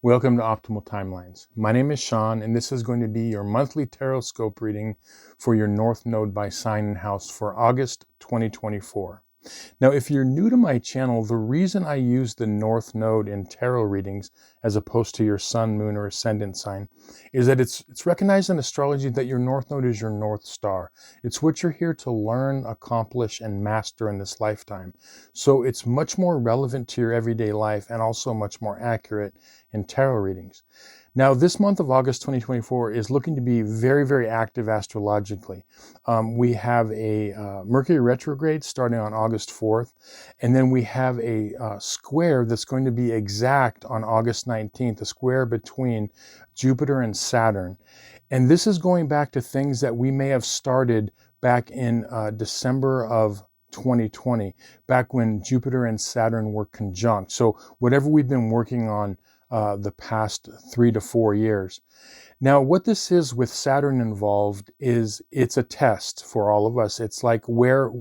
Welcome to Optimal Timelines. My name is Sean, and this is going to be your monthly tarot scope reading for your North Node by sign and house for August 2024. Now, if you're new to my channel, the reason I use the North Node in tarot readings as opposed to your sun, moon, or ascendant sign is that it's recognized in astrology that your North Node is your North Star. It's what you're here to learn, accomplish, and master in this lifetime. So it's much more relevant to your everyday life and also much more accurate in tarot readings. Now, this month of August 2024 is looking to be very, very active astrologically. We have a Mercury retrograde starting on August 4th, and then we have a square that's going to be exact on August 19th, a square between Jupiter and Saturn. And this is going back to things that we may have started back in December of 2020, back when Jupiter and Saturn were conjunct. So whatever we've been working on the past 3 to 4 years. Now, what this is with Saturn involved is it's a test for all of us. It's like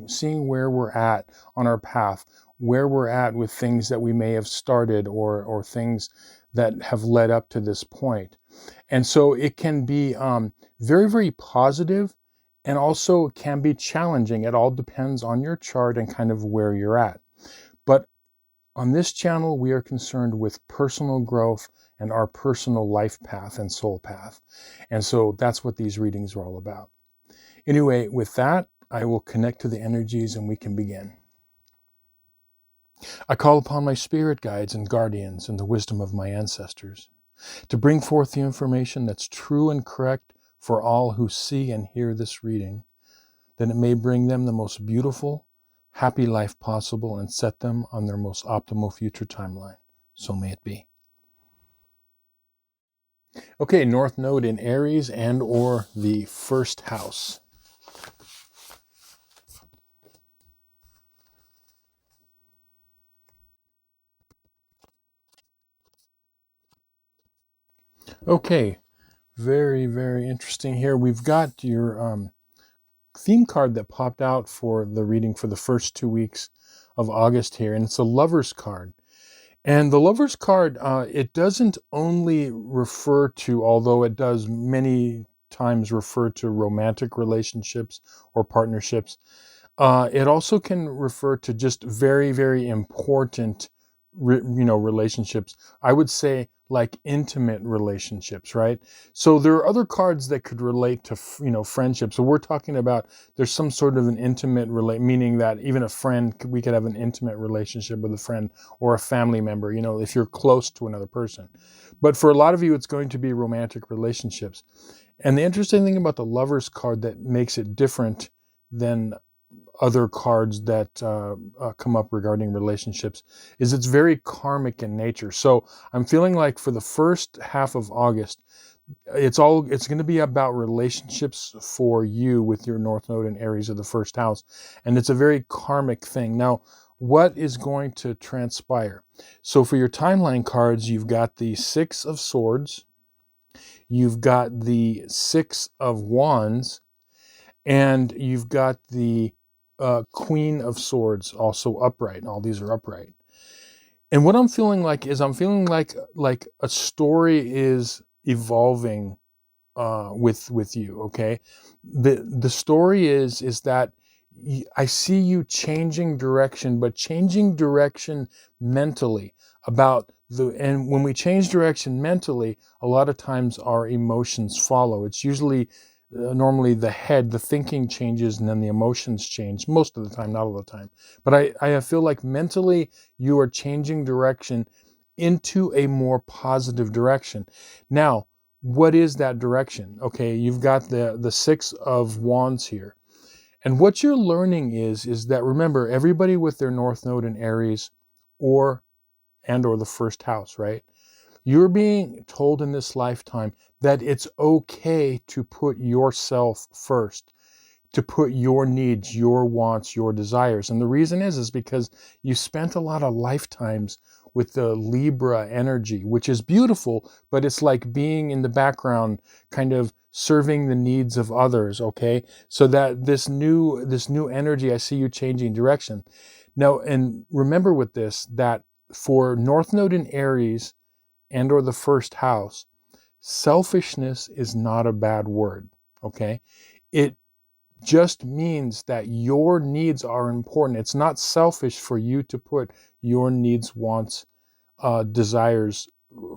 seeing where we're at on our path, where we're at with things that we may have started or things that have led up to this point. And so it can be very, very positive and also can be challenging. It all depends on your chart and kind of where you're at. But on this channel, we are concerned with personal growth and our personal life path and soul path. And so that's what these readings are all about. Anyway, with that, I will connect to the energies and we can begin. I call upon my spirit guides and guardians and the wisdom of my ancestors to bring forth the information that's true and correct for all who see and hear this reading, that it may bring them the most beautiful, happy life possible and set them on their most optimal future timeline. So may it be. Okay, North Node in Aries and or the first house. Okay, very, very interesting here. We've got your theme card that popped out for the reading for the first 2 weeks of August here, and it's a Lover's card. And the Lover's card, it doesn't only refer to, although it does many times refer to romantic relationships or partnerships, it also can refer to just very, very important relationships. I would say like intimate relationships, right? So there are other cards that could relate to, friendship. So we're talking about there's some sort of an intimate meaning that even a friend, we could have an intimate relationship with a friend or a family member, if you're close to another person. But for a lot of you, it's going to be romantic relationships. And the interesting thing about the Lover's card that makes it different than other cards that come up regarding relationships is it's very karmic in nature. So I'm feeling like for the first half of August, it's going to be about relationships for you with your North Node and Aries of the first house. And it's a very karmic thing. Now, what is going to transpire? So for your timeline cards, you've got the Six of Swords, you've got the Six of Wands, and you've got the Queen of Swords also upright. All these are upright. And what I'm feeling like is like a story is evolving with you. Okay, the story is that I see you changing direction, but changing direction mentally and when we change direction mentally, a lot of times our emotions follow. It's usually normally the thinking changes and then the emotions change most of the time, not all the time. But I feel like mentally you are changing direction into a more positive direction. Now, what is that direction? Okay, you've got the Six of Wands here. And what you're learning is that, remember, everybody with their North Node in Aries or the first house, right? You're being told in this lifetime that it's okay to put yourself first, to put your needs, your wants, your desires. And the reason is because you spent a lot of lifetimes with the Libra energy, which is beautiful, but it's like being in the background, kind of serving the needs of others, okay? So that this new energy, I see you changing direction. Now, and remember with this, that for North Node in Aries and or the first house, selfishness is not a bad word, okay? It just means that your needs are important. It's not selfish for you to put your needs, wants, desires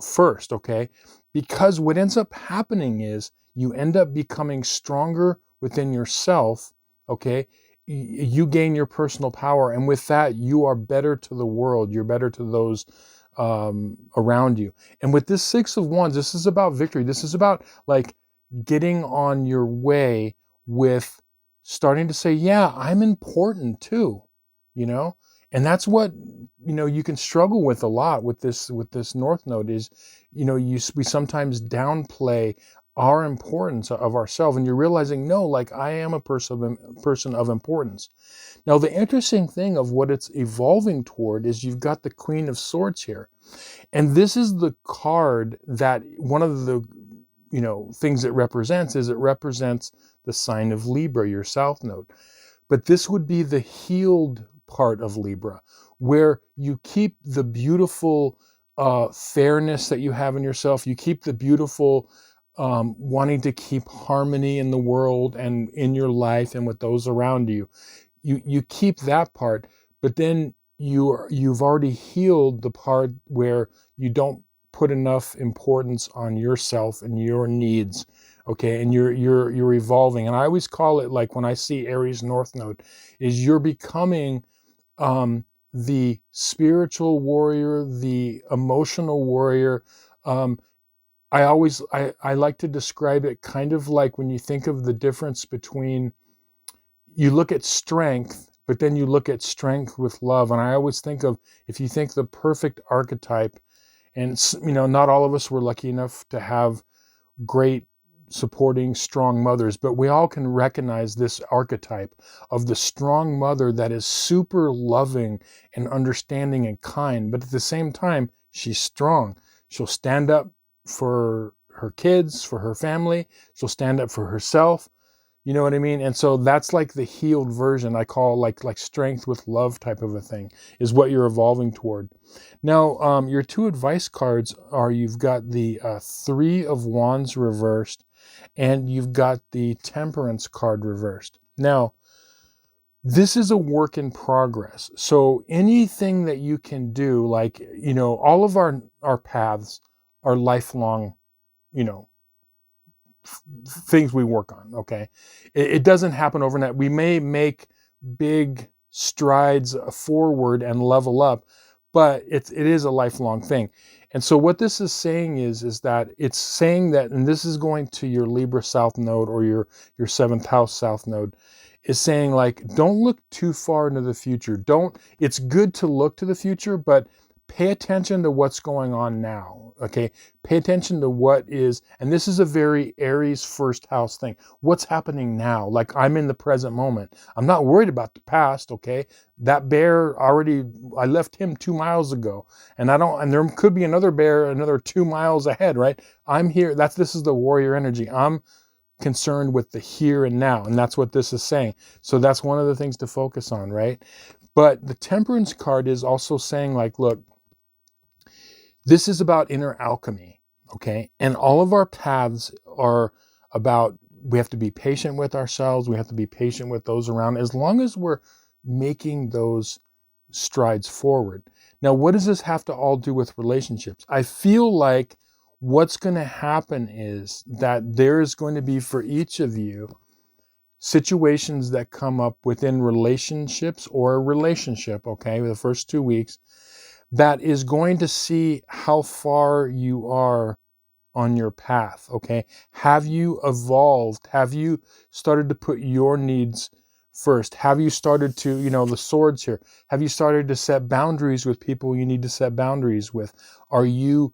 first, okay? Because what ends up happening is you end up becoming stronger within yourself, okay? You gain your personal power, and with that, you are better to the world. You're better to those around you. And with this Six of Wands, this is about victory. This is about like getting on your way with starting to say, yeah, I'm important too, you know? And that's what, you know, you can struggle with a lot with this North Node is, you know, we sometimes downplay our importance of ourselves, and you're realizing, no, like I am a person of importance. Now, the interesting thing of what it's evolving toward is you've got the Queen of Swords here. And this is the card that one of the, you know, things it represents is it represents the sign of Libra, your South Node. But this would be the healed part of Libra, where you keep the beautiful fairness that you have in yourself. You keep the beautiful wanting to keep harmony in the world and in your life and with those around you. You keep that part, but then you've already healed the part where you don't put enough importance on yourself and your needs, okay? And you're evolving. And I always call it, like when I see Aries North Node, is you're becoming the spiritual warrior, the emotional warrior. I like to describe it kind of like when you think of the difference between, you look at strength, but then you look at strength with love. And I always think of, if you think the perfect archetype, and you know, not all of us were lucky enough to have great supporting strong mothers, but we all can recognize this archetype of the strong mother that is super loving and understanding and kind, but at the same time, she's strong. She'll stand up for her kids, for her family. She'll stand up for herself. You know what I mean? And so that's like the healed version I call like strength with love type of a thing is what you're evolving toward. Now, your two advice cards are, you've got the Three of Wands reversed, and you've got the Temperance card reversed. Now, this is a work in progress. So anything that you can do, like, you know, all of our paths are lifelong, you know, things we work on, okay? It doesn't happen overnight. We may make big strides forward and level up, but it is a lifelong thing. And so what this is saying is that it's saying that, and this is going to your Libra South Node or your 7th house South Node, is saying like, don't look too far into the future. It's good to look to the future, but pay attention to what's going on now, okay? Pay attention to what is, and this is a very Aries first house thing. What's happening now? Like, I'm in the present moment. I'm not worried about the past, okay? That bear already, I left him 2 miles ago, and there could be another bear another 2 miles ahead, right? I'm here. This is the warrior energy. I'm concerned with the here and now, and that's what this is saying. So that's one of the things to focus on, right? But the Temperance card is also saying like, look, this is about inner alchemy, okay? And all of our paths are about, we have to be patient with ourselves. We have to be patient with those around, as long as we're making those strides forward. Now, what does this have to all do with relationships? I feel like what's going to happen is that there's going to be, for each of you, situations that come up within relationships or a relationship, okay, the first 2 weeks, that is going to see how far you are on your path, okay? Have you evolved? Have you started to put your needs first? Have you started to, you know, the swords here, have you started to set boundaries with people you need to set boundaries with? Are you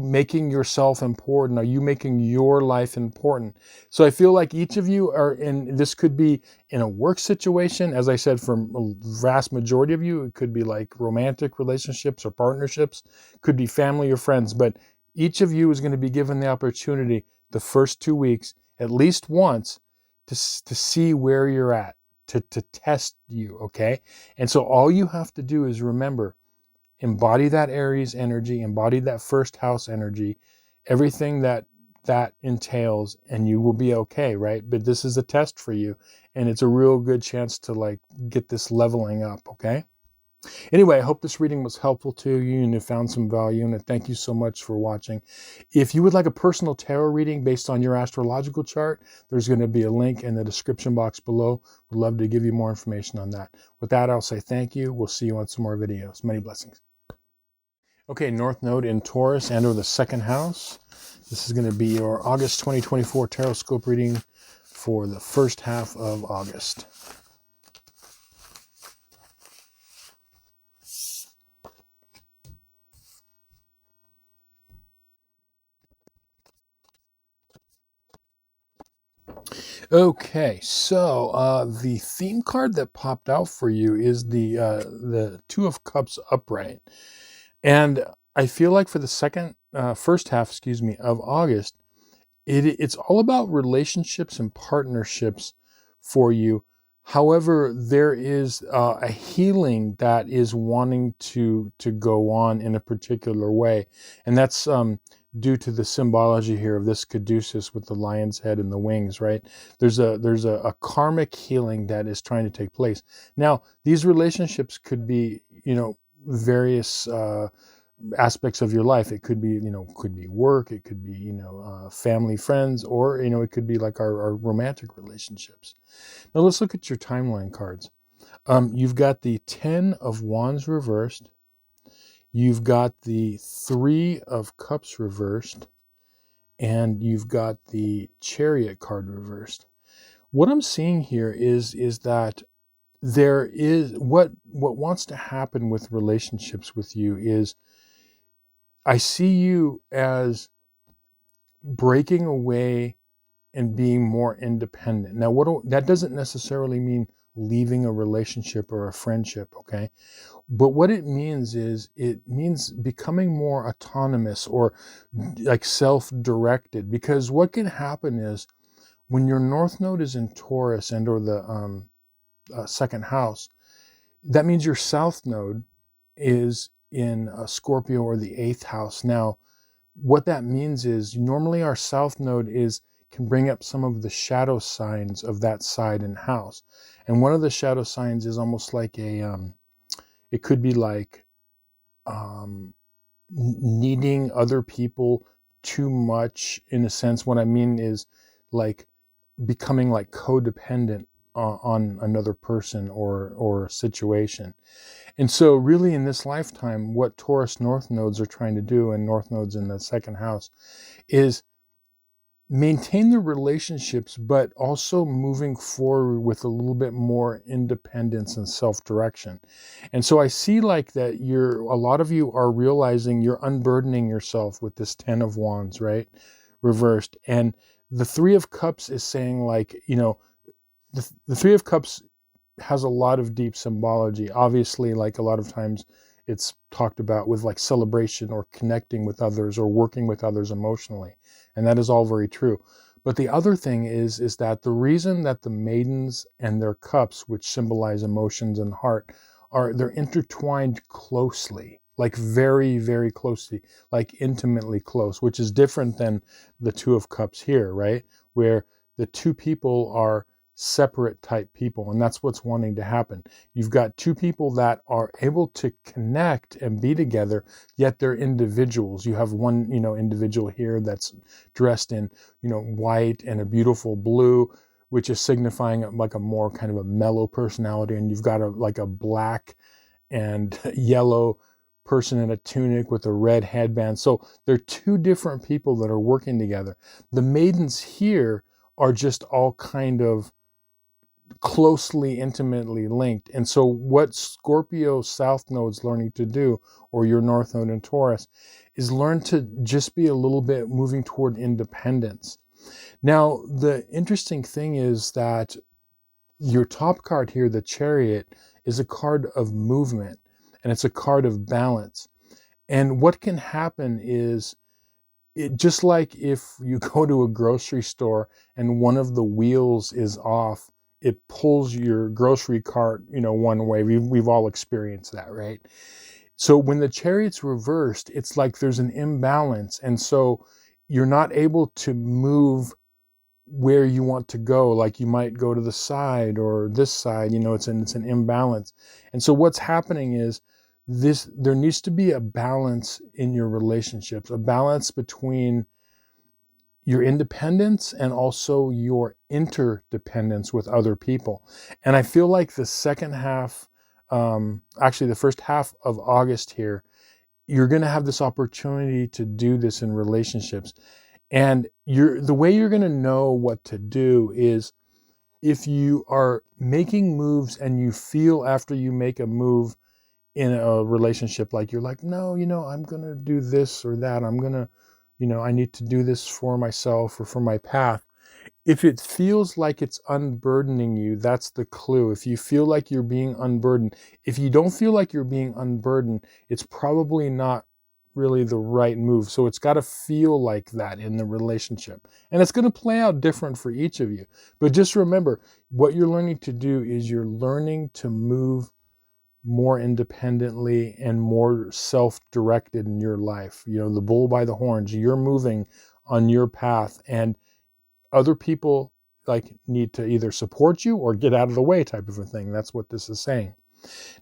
making yourself important? Are you making your life important? So I feel like each of you are in, this could be in a work situation. As I said, for a vast majority of you, it could be like romantic relationships or partnerships, could be family or friends, but each of you is going to be given the opportunity the first 2 weeks, at least once, to see where you're at, to test you, okay? And so all you have to do is remember, embody that Aries energy, embody that first house energy, everything that entails, and you will be okay, right? But this is a test for you, and it's a real good chance to like get this leveling up, okay? Anyway, I hope this reading was helpful to you and you found some value in it. Thank you so much for watching. If you would like a personal tarot reading based on your astrological chart, there's going to be a link in the description box below. We'd love to give you more information on that. With that, I'll say thank you. We'll see you on some more videos. Many blessings. Okay, North Node in Taurus and or the second house. This is going to be your August 2024 tarot scope reading for the first half of August. Okay, so the theme card that popped out for you is the Two of Cups upright, and I feel like for the first half, excuse me, of August, it's all about relationships and partnerships for you. However, there is a healing that is wanting to go on in a particular way, and that's due to the symbology here of this caduceus with the lion's head and the wings, right? There's a karmic healing that is trying to take place. Now, these relationships could be, various aspects of your life. It could be, could be work, it could be, family, friends, or, it could be like our romantic relationships. Now let's look at your timeline cards. You've got the 10 of Wands reversed. You've got the 3 of Cups reversed, and you've got the Chariot card reversed. What I'm seeing here is that there is what wants to happen with relationships with you is I see you as breaking away and being more independent. Now, that doesn't necessarily mean leaving a relationship or a friendship, okay? But what it means is it means becoming more autonomous or like self-directed, because what can happen is when your North Node is in Taurus and or the second house, that means your South Node is in Scorpio or the 8th house. Now, what that means is normally our South Node can bring up some of the shadow signs of that side and house. And one of the shadow signs is almost like it could be like needing other people too much, in a sense. What I mean is like becoming like codependent on another person or situation. And so really in this lifetime, what Taurus North Nodes are trying to do, and North Nodes in the second house, is maintain the relationships, but also moving forward with a little bit more independence and self-direction. And so I see like that a lot of you are realizing you're unburdening yourself with this 10 of Wands, right? Reversed. And the 3 of Cups is saying like, the 3 of Cups has a lot of deep symbology. Obviously, like a lot of times it's talked about with like celebration or connecting with others or working with others emotionally. And that is all very true. But the other thing is that the reason that the maidens and their cups, which symbolize emotions and heart, they're intertwined closely, like very, very closely, like intimately close, which is different than the 2 of Cups here, right? Where the two people are separate type people, and that's what's wanting to happen. You've got two people that are able to connect and be together, yet they're individuals. You have one, individual here that's dressed in, white and a beautiful blue, which is signifying like a more kind of a mellow personality, and you've got a black and yellow person in a tunic with a red headband. So they're two different people that are working together. The maidens here are just all kind of closely, intimately linked. And so what Scorpio South Node's learning to do, or your North Node in Taurus, is learn to just be a little bit moving toward independence. Now, the interesting thing is that your top card here, the Chariot, is a card of movement, and it's a card of balance. And what can happen is, just like if you go to a grocery store and one of the wheels is off, it pulls your grocery cart, one way. We've all experienced that, right? So when the Chariot's reversed, it's like there's an imbalance. And so you're not able to move where you want to go. Like you might go to the side or this side, it's an imbalance. And so what's happening is there needs to be a balance in your relationships, a balance between your independence and also your interdependence with other people. And I feel like the second half, actually the first half of August here, you're going to have this opportunity to do this in relationships. And the way you're going to know what to do is if you are making moves and you feel after you make a move in a relationship, like you're like, no, I'm going to do this or that. I'm going to, I need to do this for myself or for my path. If it feels like it's unburdening you, that's the clue. If you feel like you're being unburdened, if you don't feel like you're being unburdened, it's probably not really the right move. So it's got to feel like that in the relationship. And it's going to play out different for each of you. But just remember, what you're learning to do is you're learning to move more independently and more self-directed in your life. The bull by the horns, you're moving on your path, and other people need to either support you or get out of the way type of a thing. That's what this is saying.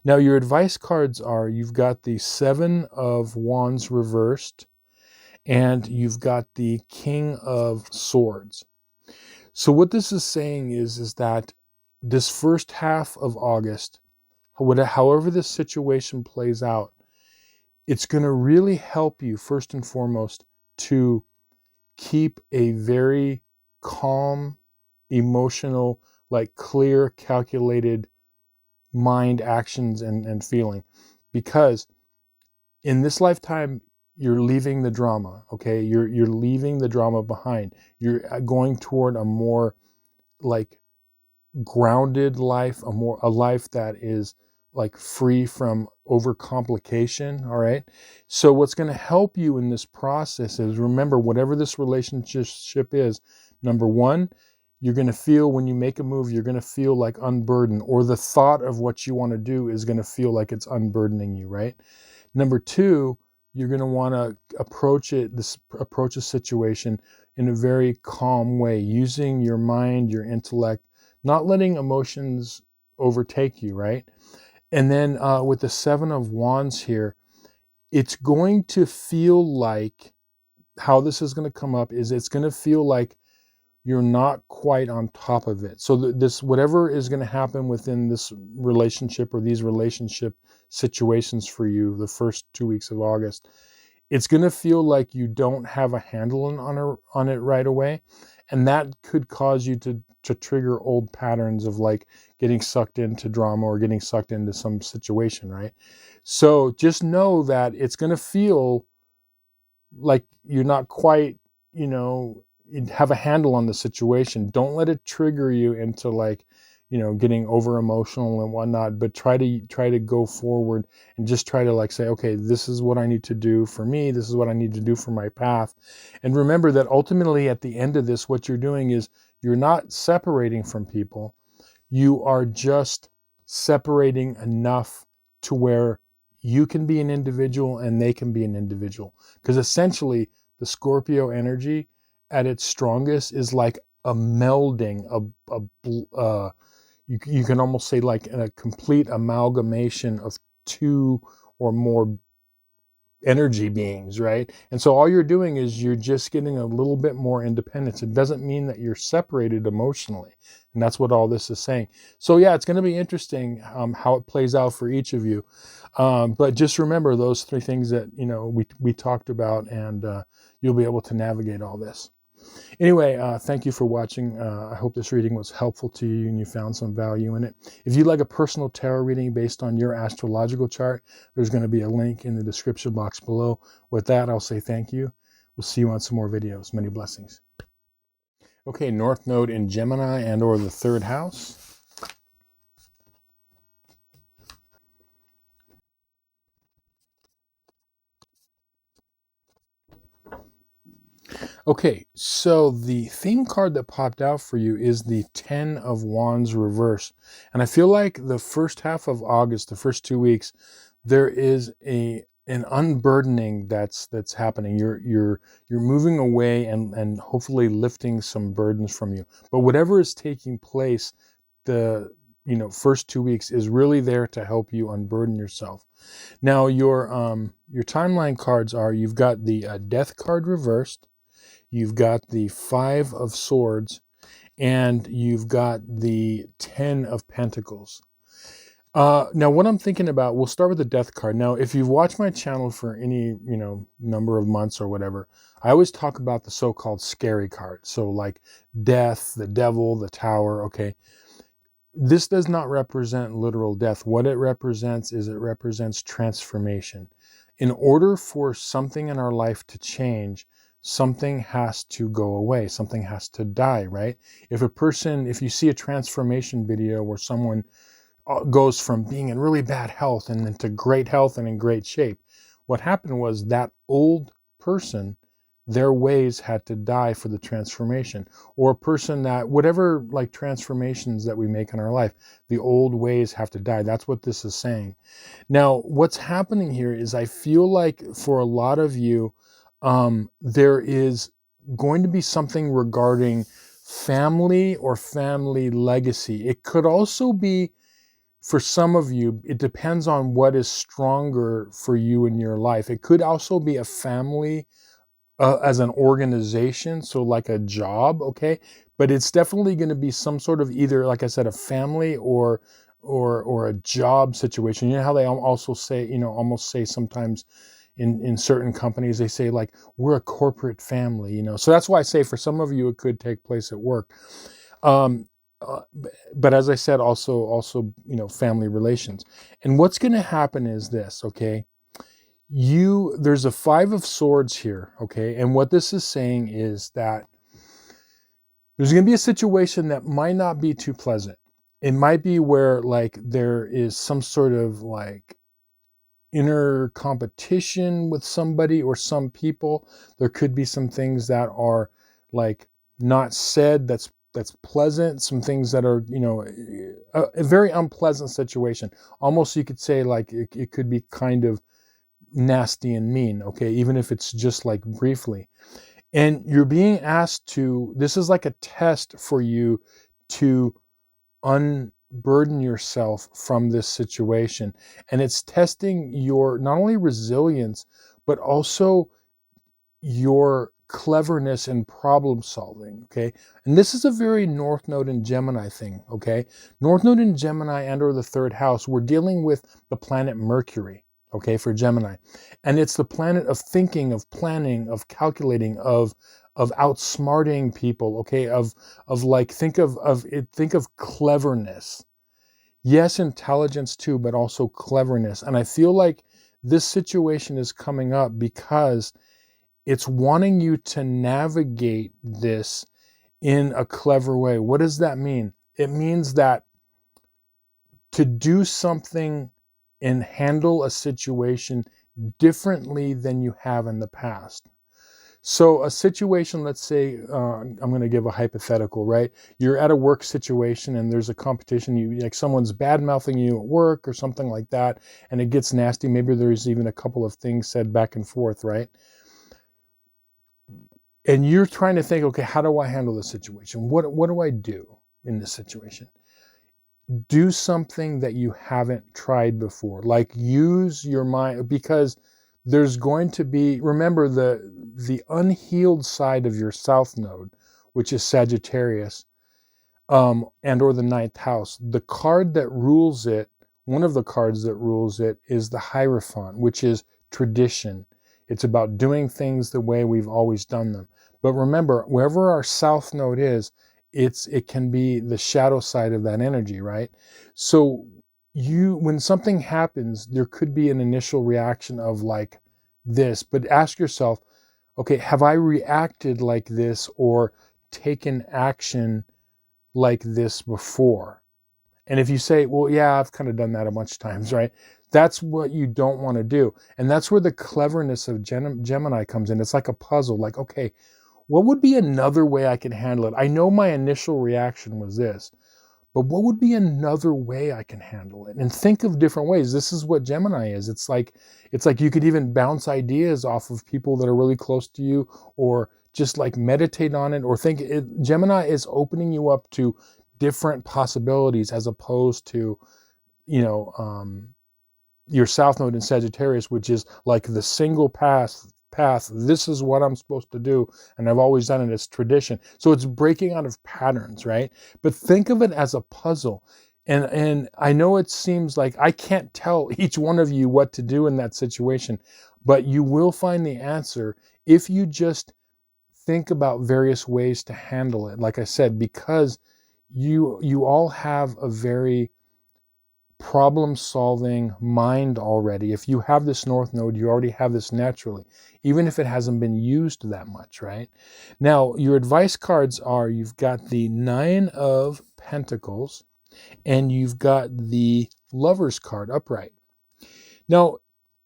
Now your advice cards are, you've got the 7 of Wands reversed, and you've got the King of Swords. So what this is saying is that this first half of August, however this situation plays out, it's going to really help you, first and foremost, to keep a very calm, emotional, clear, calculated mind, actions, and feeling. Because in this lifetime, you're leaving the drama, okay? You're leaving the drama behind. You're going toward a more grounded life, a life that is free from overcomplication. All right. So what's going to help you in this process is, remember, whatever this relationship is, number one, you're going to feel, when you make a move, you're going to feel like unburdened, or the thought of what you want to do is going to feel like it's unburdening you, right? Number two, you're going to want to approach a situation in a very calm way, using your mind, your intellect, not letting emotions overtake you, right? And then with the 7 of Wands here, it's going to feel like, how this is going to come up is, it's going to feel like you're not quite on top of it. So this, whatever is going to happen within this relationship or these relationship situations for you the first 2 weeks of August, it's going to feel like you don't have a handle on it right away. And that could cause you to trigger old patterns of getting sucked into drama or getting sucked into some situation, right? So just know that it's going to feel like you're not quite, have a handle on the situation. Don't let it trigger you into getting over emotional and whatnot, but try to go forward and just try to say, okay, this is what I need to do for me. This is what I need to do for my path. And remember that ultimately at the end of this, what you're doing is you're not separating from people. You are just separating enough to where you can be an individual and they can be an individual. Because essentially the Scorpio energy at its strongest is like a melding, you can almost say a complete amalgamation of 2 or more energy beings, right? And so all you're doing is you're just getting a little bit more independence. It doesn't mean that you're separated emotionally. And that's what all this is saying. So yeah, it's going to be interesting how it plays out for each of you. But just remember those 3 things that, we talked about, and you'll be able to navigate all this. Anyway, thank you for watching. I hope this reading was helpful to you and you found some value in it. If you'd like a personal tarot reading based on your astrological chart, there's going to be a link in the description box below. With that, I'll say thank you. We'll see you on some more videos. Many blessings. Okay, North Node in Gemini and or the 3rd house. Okay, so the theme card that popped out for you is the 10 of Wands reverse. And I feel like the first half of August, the first 2 weeks, there is an unburdening that's happening. You're moving away and hopefully lifting some burdens from you. But whatever is taking place, the first 2 weeks is really there to help you unburden yourself. Now your timeline cards are, you've got the Death card reversed, you've got the Five of Swords, and you've got the Ten of Pentacles. Now what I'm thinking about, we'll start with the Death card. Now, if you've watched my channel for any, number of months or whatever, I always talk about the so-called scary cards. So like Death, the Devil, the Tower, okay? This does not represent literal death. What it represents is, it represents transformation. In order for something in our life to change, something has to go away. Something has to die, right? If you see a transformation video where someone goes from being in really bad health and into great health and in great shape, what happened was that old person, their ways had to die for the transformation. Or a person that, whatever like transformations that we make in our life, the old ways have to die. That's what this is saying. Now, what's happening here is, I feel like for a lot of you, there is going to be something regarding family or family legacy. It could also be, for some of you, it depends on what is stronger for you in your life. It could also be a family as an organization, so like a job, okay? But it's definitely going to be some sort of, either, like I said, a family or a job situation. You know how they also say, almost say sometimes in certain companies, they say like, we're a corporate family, So that's why I say for some of you, it could take place at work. But as I said, also, family relations. And what's going to happen is this, okay? There's a Five of Swords here, okay? And what this is saying is that there's going to be a situation that might not be too pleasant. It might be where like there is some sort of like inner competition with somebody or some people. There could be some things that are like not said that's pleasant, some things that are, a very unpleasant situation. Almost you could say like it could be kind of nasty and mean, okay, even if it's just like briefly. And you're being asked to, this is like a test for you to unburden yourself from this situation. And it's testing your not only resilience, but also your cleverness and problem solving, okay? And this is a very North Node in Gemini thing, okay? North Node in Gemini and or the third house, we're dealing with the planet Mercury, okay, for Gemini. And it's the planet of thinking, of planning, of calculating, of outsmarting people, okay, of like, think of cleverness. Yes, intelligence too, but also cleverness. And I feel like this situation is coming up because it's wanting you to navigate this in a clever way. What does that mean? It means that to do something and handle a situation differently than you have in the past. So a situation, let's say, I'm going to give a hypothetical, right? You're at a work situation and there's a competition. Like someone's bad mouthing you at work or something like that, and it gets nasty. Maybe there's even a couple of things said back and forth, right? And you're trying to think, okay, how do I handle this situation? What do I do in this situation? Do something that you haven't tried before. Like use your mind, because there's going to be, remember the unhealed side of your South Node, which is Sagittarius, and or the ninth house. The card that rules it, one of the cards that rules it, is the Hierophant, which is tradition. It's about doing things the way we've always done them. But remember, wherever our South Node is, it can be the shadow side of that energy, right? So when something happens, there could be an initial reaction of like this, but ask yourself, okay, have I reacted like this or taken action like this before? And if you say, well, yeah, I've kind of done that a bunch of times, right? That's what you don't want to do. And that's where the cleverness of Gemini comes in. It's like a puzzle, like, okay, what would be another way I can handle it? I know my initial reaction was this, but what would be another way I can handle it? And think of different ways. This is what Gemini is. It's like you could even bounce ideas off of people that are really close to you, or just like meditate on it, or think it. Gemini is opening you up to different possibilities, as opposed to, your South Node in Sagittarius, which is like the single path. This is what I'm supposed to do, and I've always done it as tradition. So it's breaking out of patterns, right? But think of it as a puzzle. And I know it seems like I can't tell each one of you what to do in that situation, but you will find the answer if you just think about various ways to handle it. Like I said, because you all have a very problem-solving mind already. If you have this North Node, you already have this naturally, even if it hasn't been used that much, right? Now, your advice cards are, you've got the Nine of Pentacles, and you've got the Lover's card upright. Now,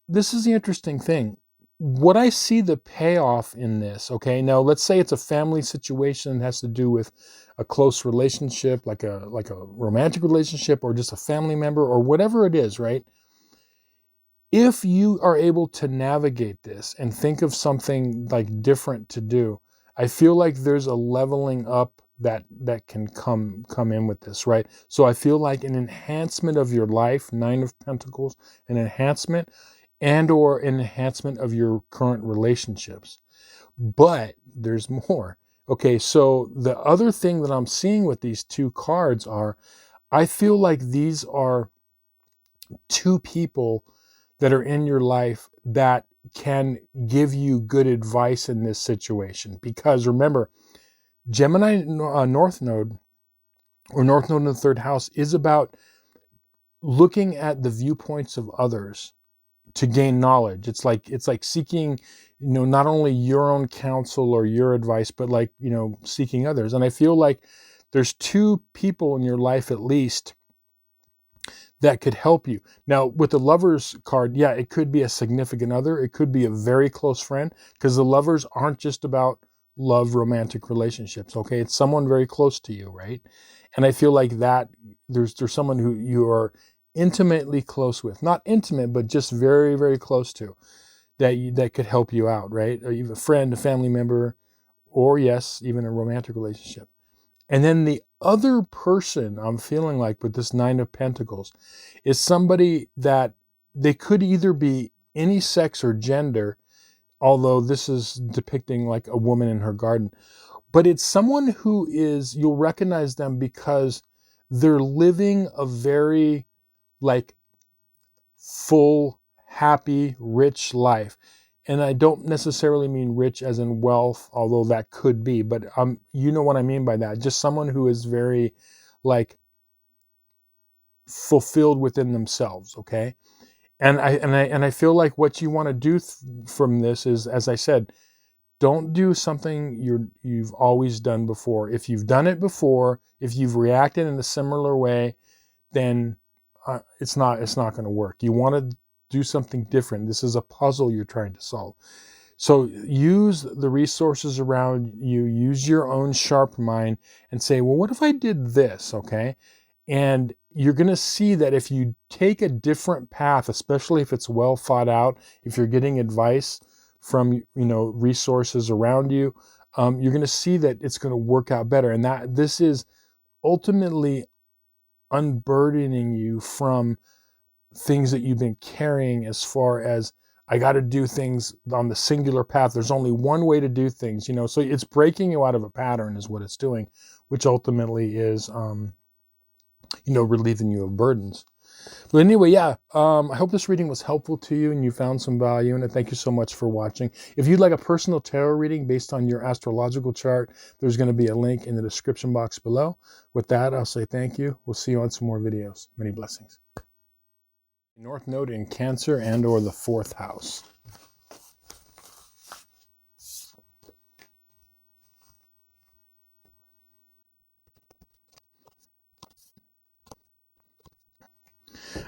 this is the interesting thing. What I see the payoff in this, okay, now let's say it's a family situation that has to do with a close relationship, like a romantic relationship, or just a family member, or whatever it is, right? If you are able to navigate this and think of something like different to do, I feel like there's a leveling up that can come in with this, right? So I feel like an enhancement of your life, Nine of Pentacles, an enhancement, and or an enhancement of your current relationships. But there's more. Okay, so the other thing that I'm seeing with these two cards are, I feel like these are two people that are in your life that can give you good advice in this situation. Because remember, Gemini North Node, or North Node in the third house, is about looking at the viewpoints of others to gain knowledge. It's like seeking, not only your own counsel or your advice, but like, seeking others. And I feel like there's two people in your life at least that could help you. Now, with the Lover's card, yeah, it could be a significant other. It could be a very close friend, because the Lovers aren't just about love, romantic relationships, okay? It's someone very close to you, right? And I feel like that there's someone who you are intimately close with. Not intimate, but just very, very close to, that could help you out, right? Or even a friend, a family member, or yes, even a romantic relationship. And then the other person I'm feeling like with this Nine of Pentacles is somebody that they could either be any sex or gender, although this is depicting like a woman in her garden. But it's someone who is, you'll recognize them because they're living a very like full, happy, rich life. And I don't necessarily mean rich as in wealth, although that could be, but you know what I mean by that. Just someone who is very like fulfilled within themselves, okay? And I feel like what you want to do from this is, as I said, don't do something you've always done before. If you've done it before, if you've reacted in a similar way, then it's not going to work. You want to do something different. This is a puzzle you're trying to solve. So use the resources around you, use your own sharp mind, and say, well, what if I did this, okay? And you're going to see that if you take a different path, especially if it's well thought out, if you're getting advice from, resources around you, you're going to see that it's going to work out better. And that this is ultimately unburdening you from things that you've been carrying, as far as, I got to do things on the singular path. There's only one way to do things, so it's breaking you out of a pattern is what it's doing, which ultimately is, relieving you of burdens. But anyway, yeah, I hope this reading was helpful to you and you found some value in it. Thank you so much for watching. If you'd like a personal tarot reading based on your astrological chart, there's going to be a link in the description box below. With that, I'll say thank you. We'll see you on some more videos. Many blessings. North Node in Cancer and or the 4th house.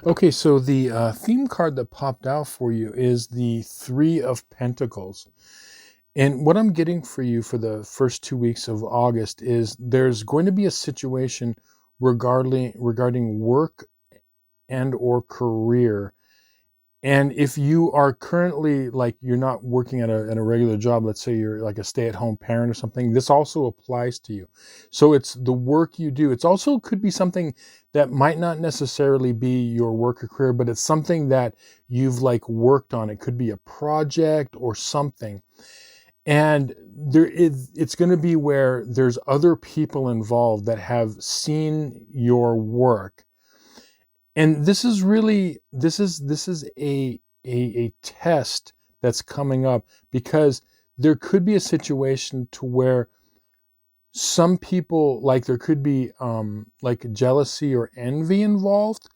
Okay, so the theme card that popped out for you is the 3 of Pentacles. And what I'm getting for you for the first 2 weeks of August is there's going to be a situation regarding work and or career. And if you are currently, like, you're not working at a regular job, let's say you're like a stay-at-home parent or something, this also applies to you. So it's the work you do. It's also could be something that might not necessarily be your work or career, but it's something that you've like worked on. It could be a project or something. And it's going to be where there's other people involved that have seen your work. And this is really, this is a test that's coming up, because there could be a situation to where some people, like, there could be like jealousy or envy involved.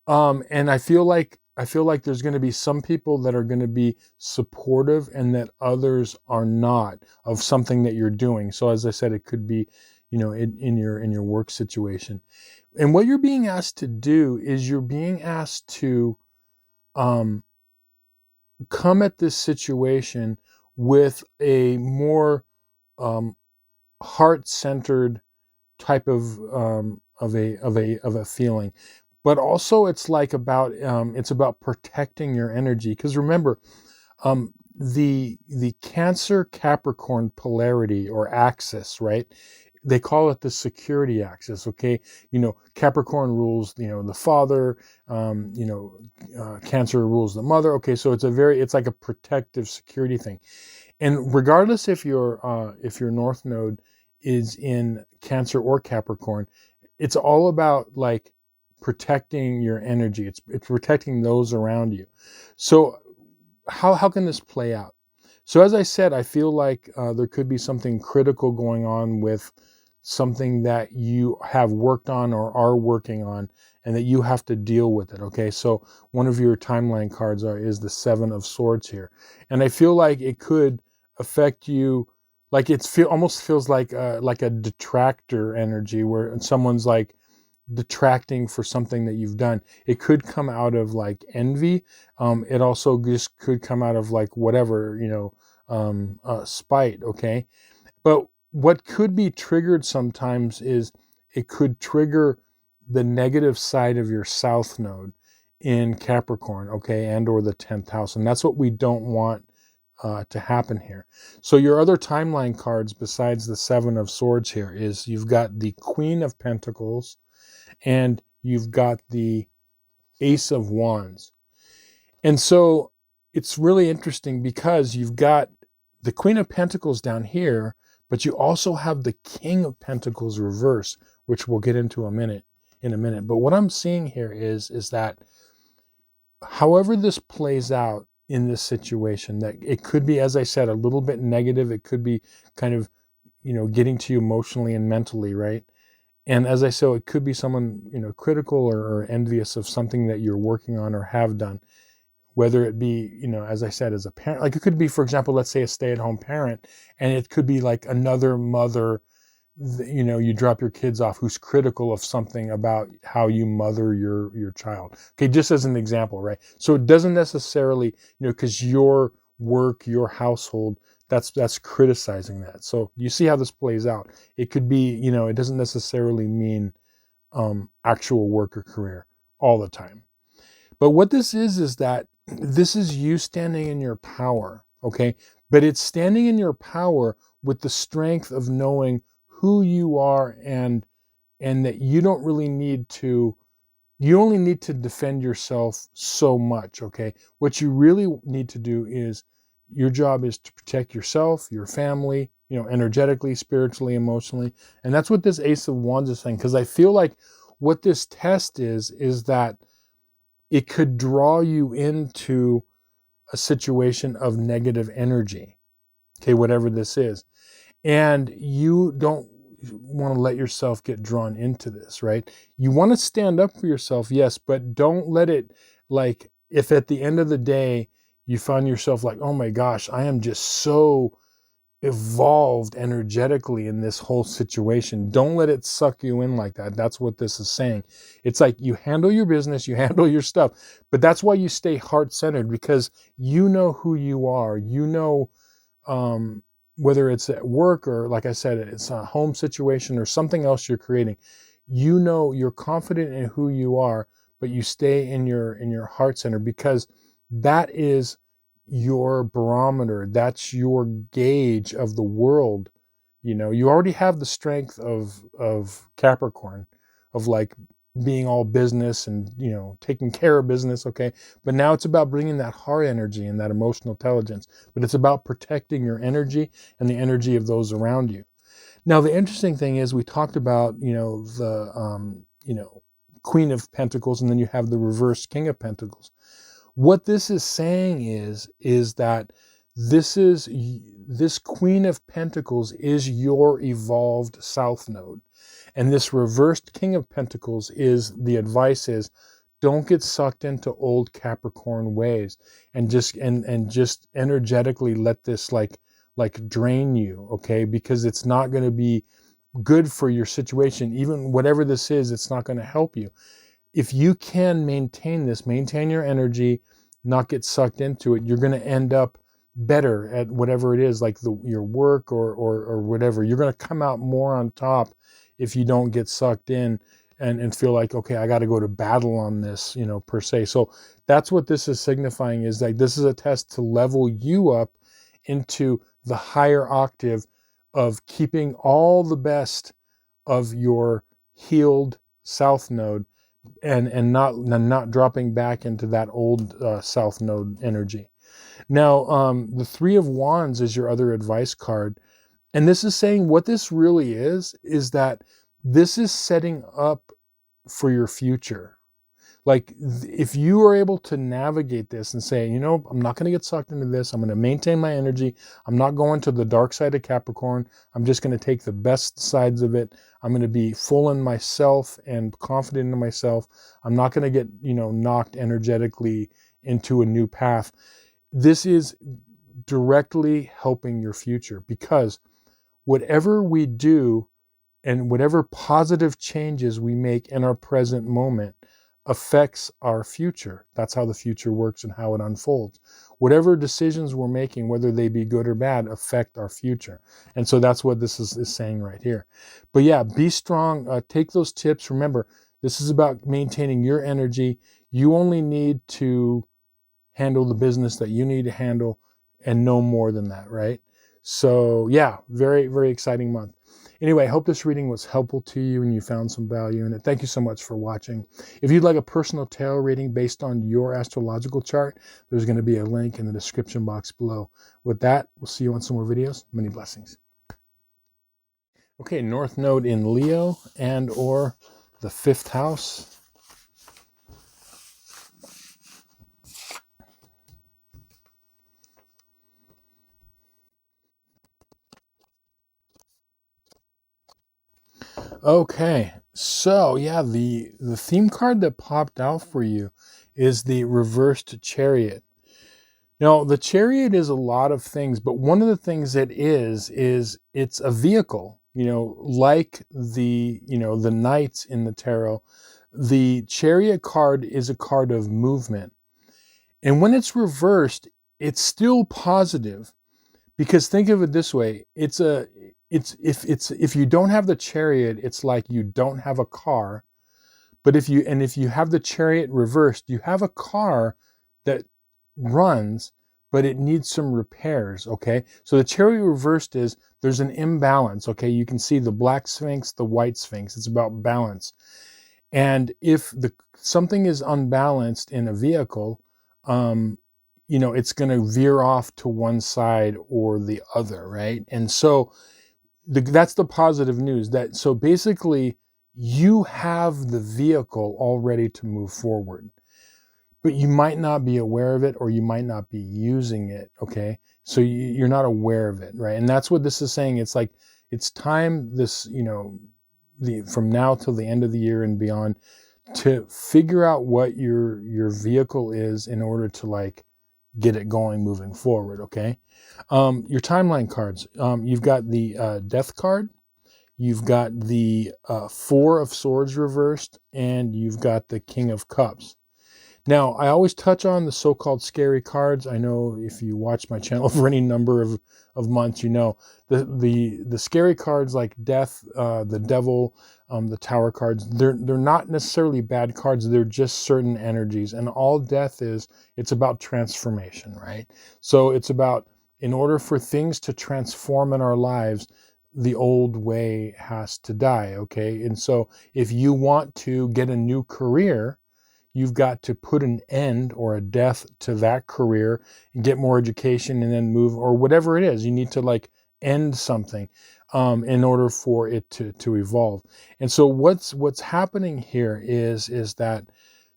And I feel like there's going to be some people that are going to be supportive and that others are not, of something that you're doing. So as I said, it could be, in your work situation. And what you're being asked to do is you're being asked to come at this situation with a more heart-centered type of a feeling. But also it's like it's about protecting your energy. Because remember, the Cancer Capricorn polarity or axis, right? They call it the security axis. Okay, Capricorn rules the father, Cancer rules the mother. Okay, so it's like a protective security thing. And regardless if your North Node is in Cancer or Capricorn, it's all about like protecting your energy. It's protecting those around you. So how can this play out? So as I said, I feel like there could be something critical going on with something that you have worked on or are working on, and that you have to deal with it. Okay, so one of your timeline cards is the Seven of Swords here, and I feel like it could affect you. Like almost feels like a detractor energy, where someone's like detracting for something that you've done. It could come out of like envy. It also just could come out of like whatever, spite. Okay, but what could be triggered sometimes is it could trigger the negative side of your South Node in Capricorn, okay, and or the 10th house. And that's what we don't want to happen here. So your other timeline cards besides the Seven of Swords here is you've got the Queen of Pentacles and you've got the Ace of Wands. And so it's really interesting because you've got the Queen of Pentacles down here, but you also have the King of Pentacles reverse, which we'll get into in a minute. But what I'm seeing here is that however this plays out in this situation, that it could be, as I said, a little bit negative. It could be kind of, getting to you emotionally and mentally, right? And as I said, it could be someone, critical or envious of something that you're working on or have done. Whether it be, as I said, as a parent, like it could be, for example, let's say a stay-at-home parent, and it could be like another mother, you drop your kids off, who's critical of something about how you mother your child. Okay, just as an example, right? So it doesn't necessarily, because your work, your household, that's criticizing that. So you see how this plays out. It could be, it doesn't necessarily mean actual work or career all the time. But what this is that this is you standing in your power, okay? But it's standing in your power with the strength of knowing who you are, and that you don't really need to, you only need to defend yourself so much, okay? What you really need to do is, your job is to protect yourself, your family, energetically, spiritually, emotionally. And that's what this Ace of Wands is saying, because I feel like what this test is that it could draw you into a situation of negative energy, okay, whatever this is. And you don't want to let yourself get drawn into this, right? You want to stand up for yourself, yes, but don't let it, like, if at the end of the day you find yourself like, oh my gosh, I am just so evolved energetically in this whole situation. Don't let it suck you in like that. That's what this is saying. It's like you handle your business, you handle your stuff, but that's why you stay heart-centered, because you know who you are. Whether it's at work or, like I said, it's a home situation or something else you're creating, you know, you're confident in who you are, but you stay in your heart center, because that is your barometer. That's your gauge of the world. You know, you already have the strength of Capricorn, of like being all business and, you know, taking care of business, okay? But now it's about bringing that heart energy and that emotional intelligence. But it's about protecting your energy and the energy of those around you. Now, the interesting thing is, we talked about, you know, the Queen of Pentacles, and then you have the reversed King of Pentacles. What this is saying is that this Queen of Pentacles is your evolved South Node. And this reversed King of Pentacles is, the advice is, don't get sucked into old Capricorn ways, and just energetically let this like drain you, okay? Because it's not going to be good for your situation. Even whatever this is, it's not going to help you. If you can maintain this, maintain your energy, not get sucked into it, you're going to end up better at whatever it is, like your work or whatever. You're going to come out more on top if you don't get sucked in and feel like, okay, I got to go to battle on this, you know, per se. So that's what this is signifying, is like, this is a test to level you up into the higher octave of keeping all the best of your healed South Node, and not dropping back into that old South Node energy. Now, the Three of Wands is your other advice card. And this is saying, what this really is that this is setting up for your future. Like, if you are able to navigate this and say, you know, I'm not going to get sucked into this. I'm going to maintain my energy. I'm not going to the dark side of Capricorn. I'm just going to take the best sides of it. I'm going to be full in myself and confident in myself. I'm not going to get, you know, knocked energetically into a new path. This is directly helping your future, because whatever we do and whatever positive changes we make in our present moment affects our future. That's how the future works and how it unfolds. Whatever decisions we're making, whether they be good or bad, affect our future. And so that's what this is saying right here. But yeah, be strong. Take those tips. Remember, this is about maintaining your energy. You only need to handle the business that you need to handle, and no more than that, right? So yeah, very, very exciting month. Anyway, I hope this reading was helpful to you and you found some value in it. Thank you so much for watching. If you'd like a personal tarot reading based on your astrological chart, there's going to be a link in the description box below. With that, we'll see you on some more videos. Many blessings. Okay, North Node in Leo and or the 5th house. Okay, so yeah, the theme card that popped out for you is the reversed Chariot. Now, the Chariot is a lot of things, but one of the things it is it's a vehicle. You know, like the Knights in the tarot, the Chariot card is a card of movement. And when it's reversed, it's still positive. Because think of it this way, if you don't have the Chariot, it's like you don't have a car. But if you have the Chariot reversed, you have a car that runs, but it needs some repairs, okay? So the Chariot reversed is there's an imbalance, okay? You can see the black Sphinx, the white Sphinx. It's about balance. And if something is unbalanced in a vehicle, you know, it's going to veer off to one side or the other, right? And so that's the positive news. So basically, you have the vehicle all ready to move forward, but you might not be aware of it, or you might not be using it, okay? So you're not aware of it, right? And that's what this is saying. It's like, it's time, this, you know, from now till the end of the year and beyond, to figure out what your vehicle is in order to like get it going moving forward, okay? Your timeline cards. You've got the Death card, you've got the Four of Swords reversed, and you've got the King of Cups. Now, I always touch on the so-called scary cards. I know if you watch my channel for any number of months, you know the scary cards like death, the devil, the tower cards. They're not necessarily bad cards. They're just certain energies, and all death is, it's about transformation, right? So it's about, in order for things to transform in our lives, the old way has to die. Okay, and so if you want to get a new career, you've got to put an end or a death to that career and get more education and then move, or whatever it is. You need to like end something in order for it to evolve. And so what's happening here is that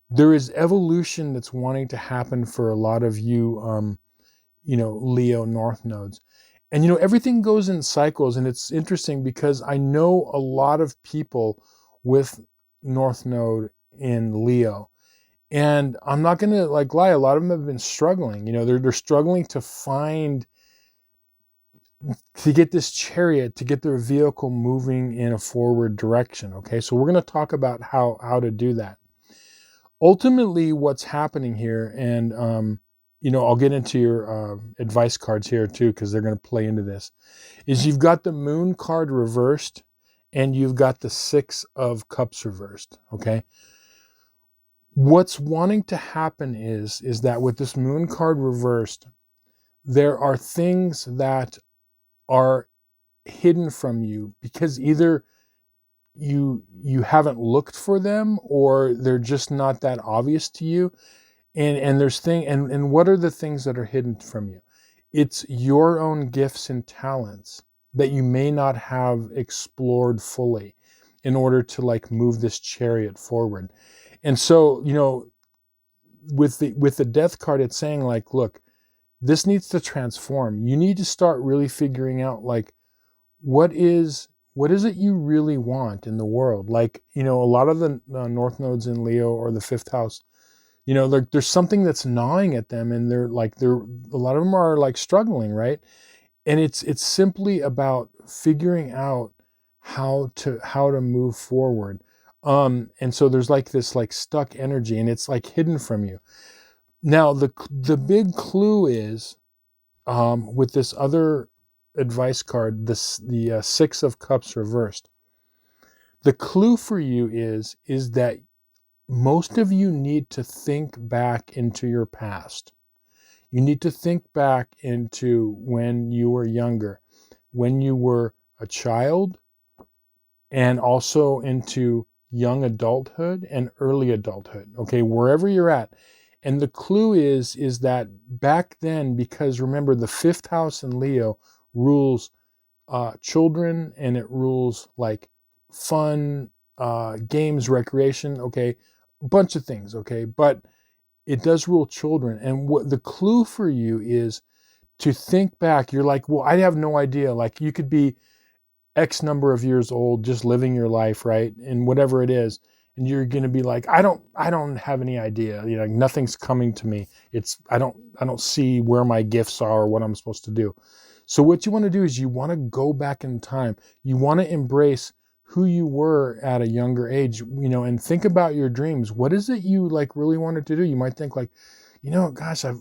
there is evolution that's wanting to happen for a lot of you, you know, Leo North nodes. And, you know, everything goes in cycles. And it's interesting because I know a lot of people with North Node in Leo. And I'm not going to like lie, a lot of them have been struggling. You know, they're struggling to get this chariot, to get their vehicle moving in a forward direction. Okay, so we're going to talk about how to do that. Ultimately, what's happening here, and you know, I'll get into your advice cards here too, because they're going to play into this, is you've got the Moon card reversed and you've got the Six of Cups reversed. Okay. What's wanting to happen is that with this Moon card reversed, there are things that are hidden from you because either you haven't looked for them or they're just not that obvious to you. And there's and what are the things that are hidden from you? It's your own gifts and talents that you may not have explored fully in order to like move this chariot forward. And so, you know, with the death card, it's saying like, look, this needs to transform. You need to start really figuring out like, what is it you really want in the world? Like, you know, a lot of the North nodes in Leo or the fifth house, you know, there's something that's gnawing at them, and they're a lot of them are like struggling, right? And it's simply about figuring out how to move forward. And so there's like this like stuck energy, and it's like hidden from you. Now the big clue is with this other advice card, the Six of Cups reversed. The clue for you is that most of you need to think back into your past. You need to think back into when you were younger, when you were a child, and also into young adulthood and early adulthood. Okay, wherever you're at. And the clue is that back then, because remember the fifth house in Leo rules children, and it rules like fun, games, recreation, okay, a bunch of things, okay, but it does rule children. And what the clue for you is to think back. You're like, well, I have no idea. Like you could be X number of years old, just living your life, right? And whatever it is. And you're going to be like, I don't have any idea. You know, nothing's coming to me. I don't see where my gifts are or what I'm supposed to do. So what you want to do is you want to go back in time. You want to embrace who you were at a younger age, you know, and think about your dreams. What is it you like really wanted to do? You might think like, you know, gosh, I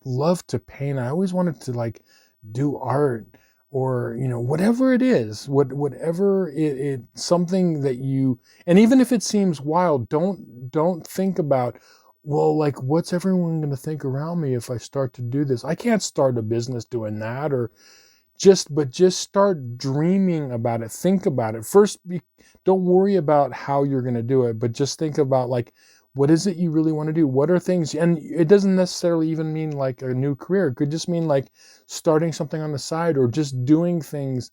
love to paint. I always wanted to like do art, or, you know, whatever it is, whatever it something that you, and even if it seems wild, don't think about, well, like, what's everyone going to think around me if I start to do this? I can't start a business doing that, or just start dreaming about it. Think about it. First, don't worry about how you're going to do it, but just think about like, what is it you really want to do? What are things, and it doesn't necessarily even mean like a new career. It could just mean like starting something on the side, or just doing things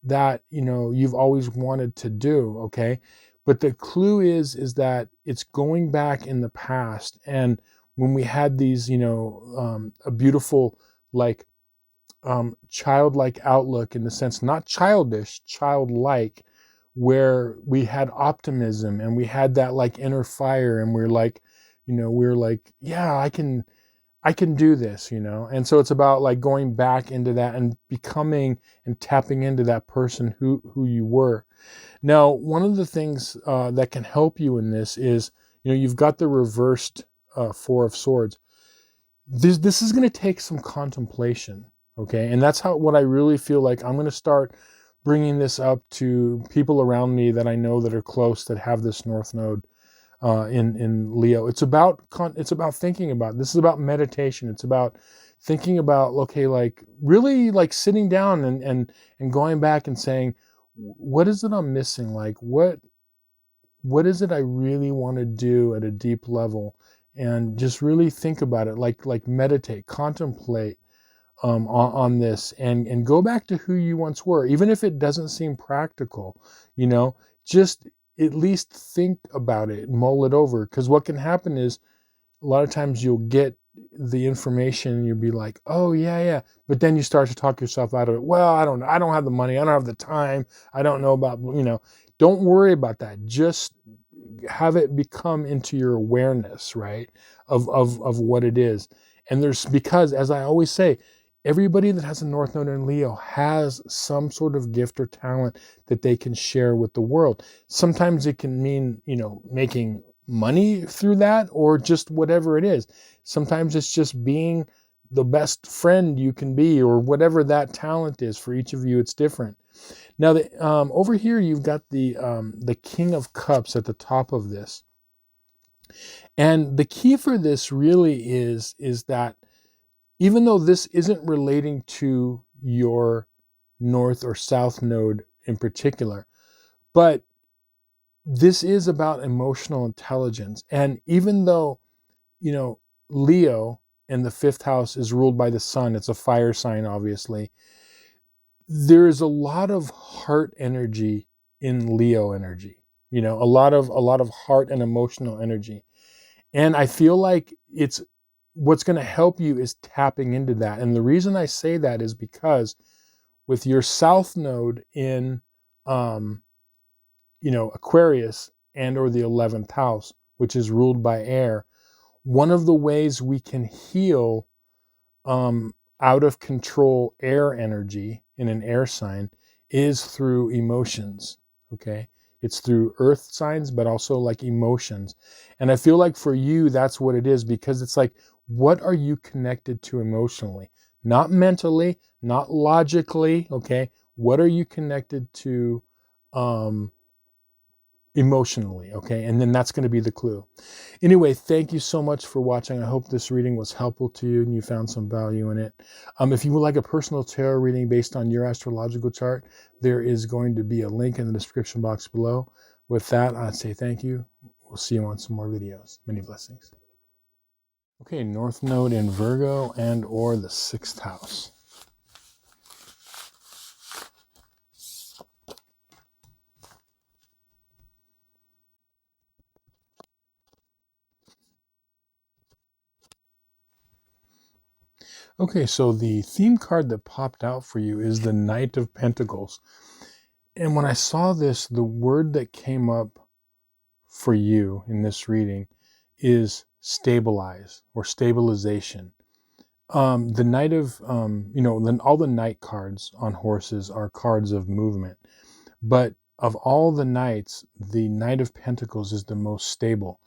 that, you know, you've always wanted to do, okay? But the clue is that it's going back in the past, and when we had these, you know, a beautiful like childlike outlook, in the sense, not childish, childlike, where we had optimism and we had that like inner fire, and we're like, you know, we're like, yeah, I can do this, you know. And so it's about like going back into that and becoming and tapping into that person who you were. Now, one of the things that can help you in this is, you know, you've got the reversed Four of Swords. This is going to take some contemplation, okay? And that's what I really feel like. I'm going to start bringing this up to people around me that I know that are close, that have this North Node in Leo. It's about thinking about. This is about meditation. It's about thinking about, okay, like really like sitting down and going back and saying, what is it I'm missing? Like what is it I really want to do at a deep level? And just really think about it, like meditate, contemplate on this, and go back to who you once were, even if it doesn't seem practical, just at least think about it, mull it over. Because what can happen is a lot of times you'll get the information and you'll be like, oh yeah, but then you start to talk yourself out of it. Well, I don't have the money, I don't have the time, I don't know about, don't worry about that. Just have it become into your awareness, right, of what it is. And because, as I always say, everybody that has a North Node in Leo has some sort of gift or talent that they can share with the world. Sometimes it can mean, making money through that, or just whatever it is. Sometimes it's just being the best friend you can be, or whatever that talent is. For each of you, it's different. Now, over here, you've got the King of Cups at the top of this. And the key for this really is that even though this isn't relating to your North or South Node in particular, but this is about emotional intelligence. And even though, Leo in the 5th house is ruled by the sun, it's a fire sign, obviously, there is a lot of heart energy in Leo energy, a lot of heart and emotional energy. And I feel like what's going to help you is tapping into that. And the reason I say that is because with your South Node in, Aquarius and or the 11th house, which is ruled by air, one of the ways we can heal out of control air energy in an air sign is through emotions, okay? It's through earth signs, but also like emotions. And I feel like for you, that's what it is, because it's like, what are you connected to emotionally? Not mentally, not logically, okay? What are you connected to emotionally, okay? And then that's going to be the clue. Anyway, thank you so much for watching. I hope this reading was helpful to you and you found some value in it. If you would like a personal tarot reading based on your astrological chart, there is going to be a link in the description box below. With that, I say thank you. We'll see you on some more videos. Many blessings. Okay, North Node in Virgo and or the 6th house. Okay, so the theme card that popped out for you is the Knight of Pentacles. And when I saw this, the word that came up for you in this reading is stabilize or stabilization. The Knight of, all the Knight cards on horses are cards of movement. But of all the Knights, the Knight of Pentacles is the most stable.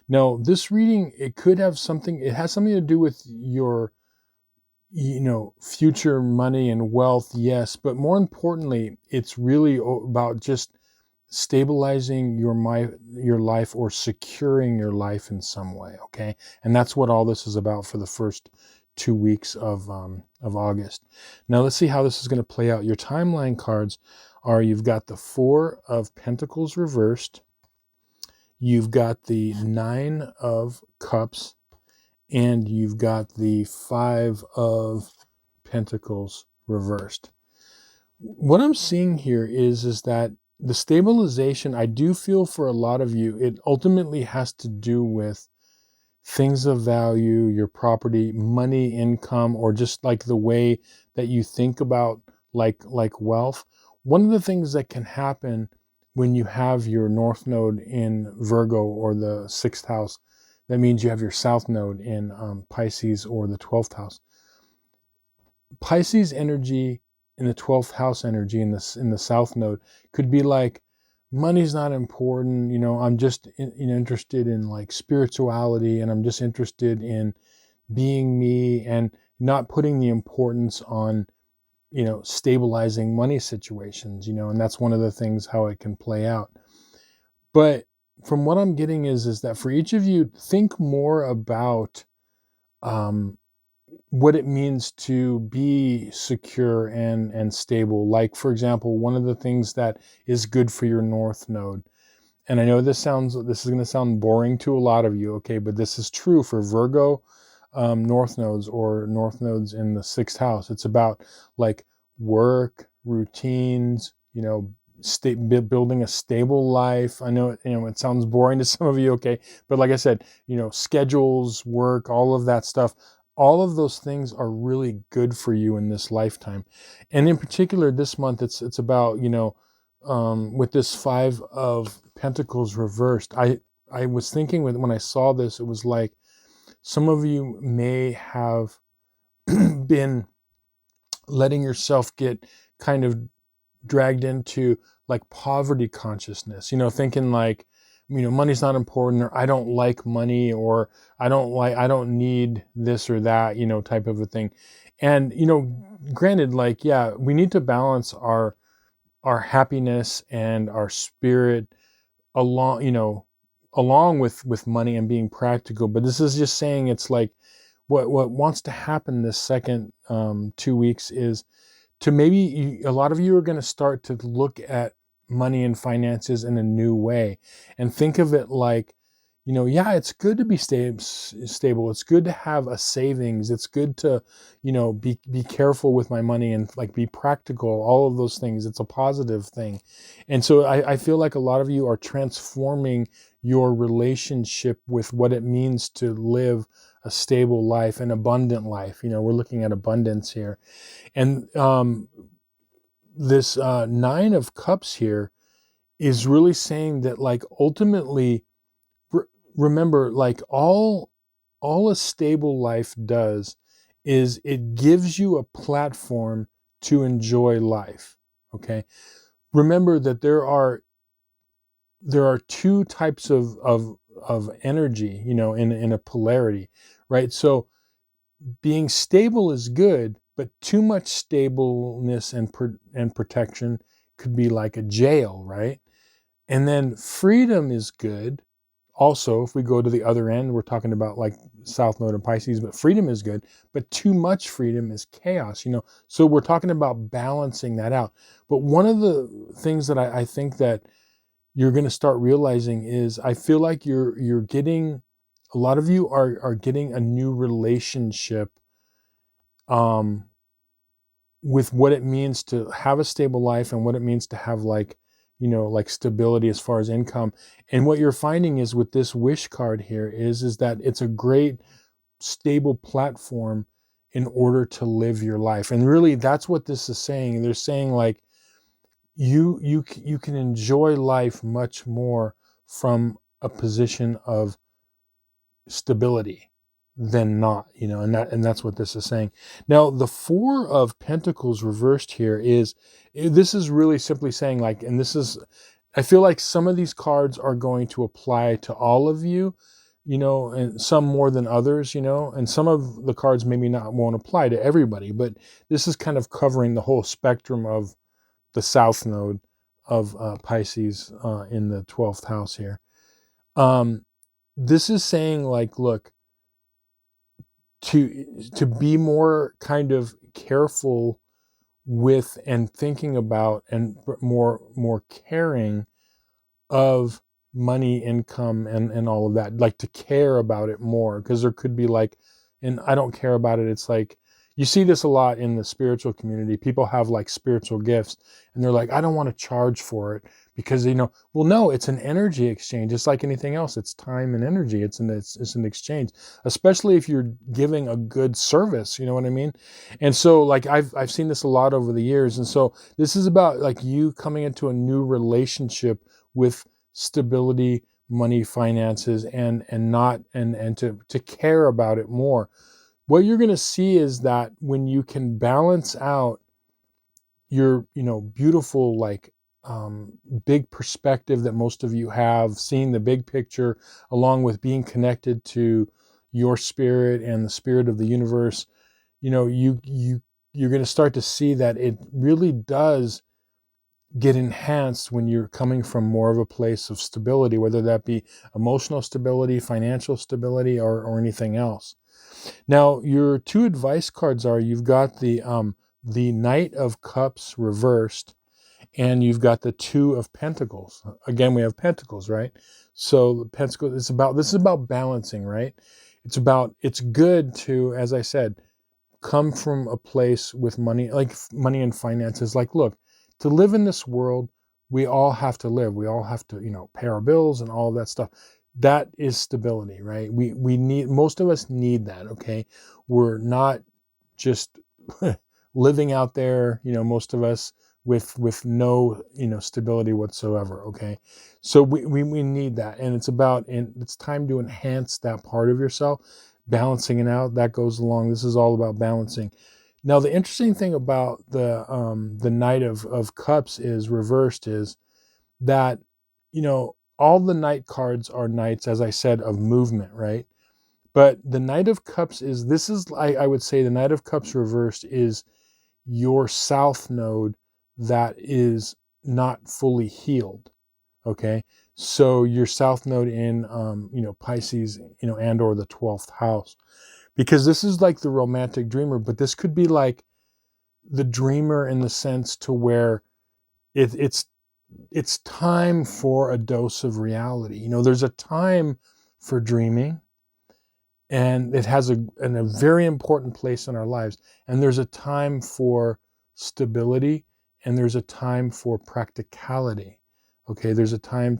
Now, this reading, it has something to do with your future money and wealth, yes, but more importantly, it's really about just stabilizing your life or securing your life in some way, okay? And that's what all this is about for the first 2 weeks of August. Now let's see how this is going to play out. Your timeline cards are, you've got the 4 of Pentacles reversed, you've got the 9 of Cups, and you've got the 5 of Pentacles reversed. What I'm seeing here is that the stabilization, I do feel for a lot of you, it ultimately has to do with things of value, your property, money, income, or just like the way that you think about like wealth. One of the things that can happen when you have your North Node in Virgo or the 6th house, that means you have your South Node in Pisces or the 12th house. Pisces energy in the 12th house energy in the South Node could be like money's not important, I'm just interested in like spirituality, and I'm just interested in being me, and not putting the importance on stabilizing money situations, and that's one of the things how it can play out. But from what I'm getting is that for each of you, think more about um, what it means to be secure and stable. Like, for example, one of the things that is good for your North Node, and I know this is going to sound boring to a lot of you, okay, but this is true for Virgo North Nodes, or North Nodes in the 6th house. It's about like work, routines, building a stable life. I know, it sounds boring to some of you, okay, but like I said, schedules, work, all of that stuff, all of those things are really good for you in this lifetime. And in particular, this month, it's about, with this 5 of Pentacles reversed. I was thinking when I saw this, it was like some of you may have been letting yourself get kind of dragged into like poverty consciousness, thinking like, money's not important, or I don't like money, or I don't need this or that, type of a thing. And, granted, like, yeah, we need to balance our happiness and our spirit along with money and being practical. But this is just saying, it's like what wants to happen this second 2 weeks is to maybe a lot of you are going to start to look at money and finances in a new way, and think of it like, yeah, it's good to be stable. It's good to have a savings. It's good to, be careful with my money and like be practical, all of those things. It's a positive thing. And so I feel like a lot of you are transforming your relationship with what it means to live a stable life, an abundant life. We're looking at abundance here. And this 9 of Cups here is really saying that, like, ultimately, remember, like, all a stable life does is it gives you a platform to enjoy life. Okay, remember that there are 2 types of energy, in a polarity, right? So being stable is good, but too much stableness and protection could be like a jail, right? And then freedom is good. Also, if we go to the other end, we're talking about like South Node and Pisces, but freedom is good, but too much freedom is chaos, So we're talking about balancing that out. But one of the things that I think that you're going to start realizing is, I feel like you're getting, a lot of you are getting a new relationship with what it means to have a stable life, and what it means to have like, like stability as far as income. And what you're finding is with this wish card here is that it's a great stable platform in order to live your life. And really, that's what this is saying. They're saying like, you can enjoy life much more from a position of stability than not, and that's what this is saying. Now, the 4 of Pentacles reversed here this is really simply saying, like, and this is, I feel like some of these cards are going to apply to all of you, and some more than others, and some of the cards maybe won't apply to everybody, but this is kind of covering the whole spectrum of the South Node of Pisces in the 12th house here. This is saying, like, look, to be more kind of careful with and thinking about and more caring of money, income, and all of that, like to care about it more, because there could be like, and I don't care about it, it's like, you see this a lot in the spiritual community. People have like spiritual gifts, and they're like, I don't want to charge for it, because well, no, it's an energy exchange. It's like anything else. It's time and energy. It's an exchange, especially if you're giving a good service. You know what I mean? And so, like, I've seen this a lot over the years. And so this is about like you coming into a new relationship with stability, money, finances, and to care about it more. What you're going to see is that when you can balance out your, beautiful, like, big perspective that most of you have, seeing the big picture, along with being connected to your spirit and the spirit of the universe, you're going to start to see that it really does get enhanced when you're coming from more of a place of stability, whether that be emotional stability, financial stability, or anything else. Now, your two advice cards are, you've got the Knight of Cups reversed, and you've got the Two of Pentacles. Again, we have Pentacles, right? So the Pentacles, this is about balancing, right? It's good to, as I said, come from a place with money, like money and finances. Like, look, to live in this world, we all have to live. We all have to, pay our bills and all of that stuff. That is stability, right? We need, most of us need that, okay? We're not just living out there, most of us with no, stability whatsoever, okay? So we need that. And it's time to enhance that part of yourself, balancing it out. That goes along. This is all about balancing. Now, the interesting thing about the Knight of Cups is reversed is that, all the Knight cards are Knights, as I said, of movement, right? But the Knight of Cups I would say the Knight of Cups reversed is your South Node that is not fully healed, okay? So your South Node in, Pisces, and or the 12th house. Because this is like the romantic dreamer, but this could be like the dreamer in the sense to where it's time for a dose of reality. There's a time for dreaming, and it has a very important place in our lives. And there's a time for stability, and there's a time for practicality. Okay, there's a time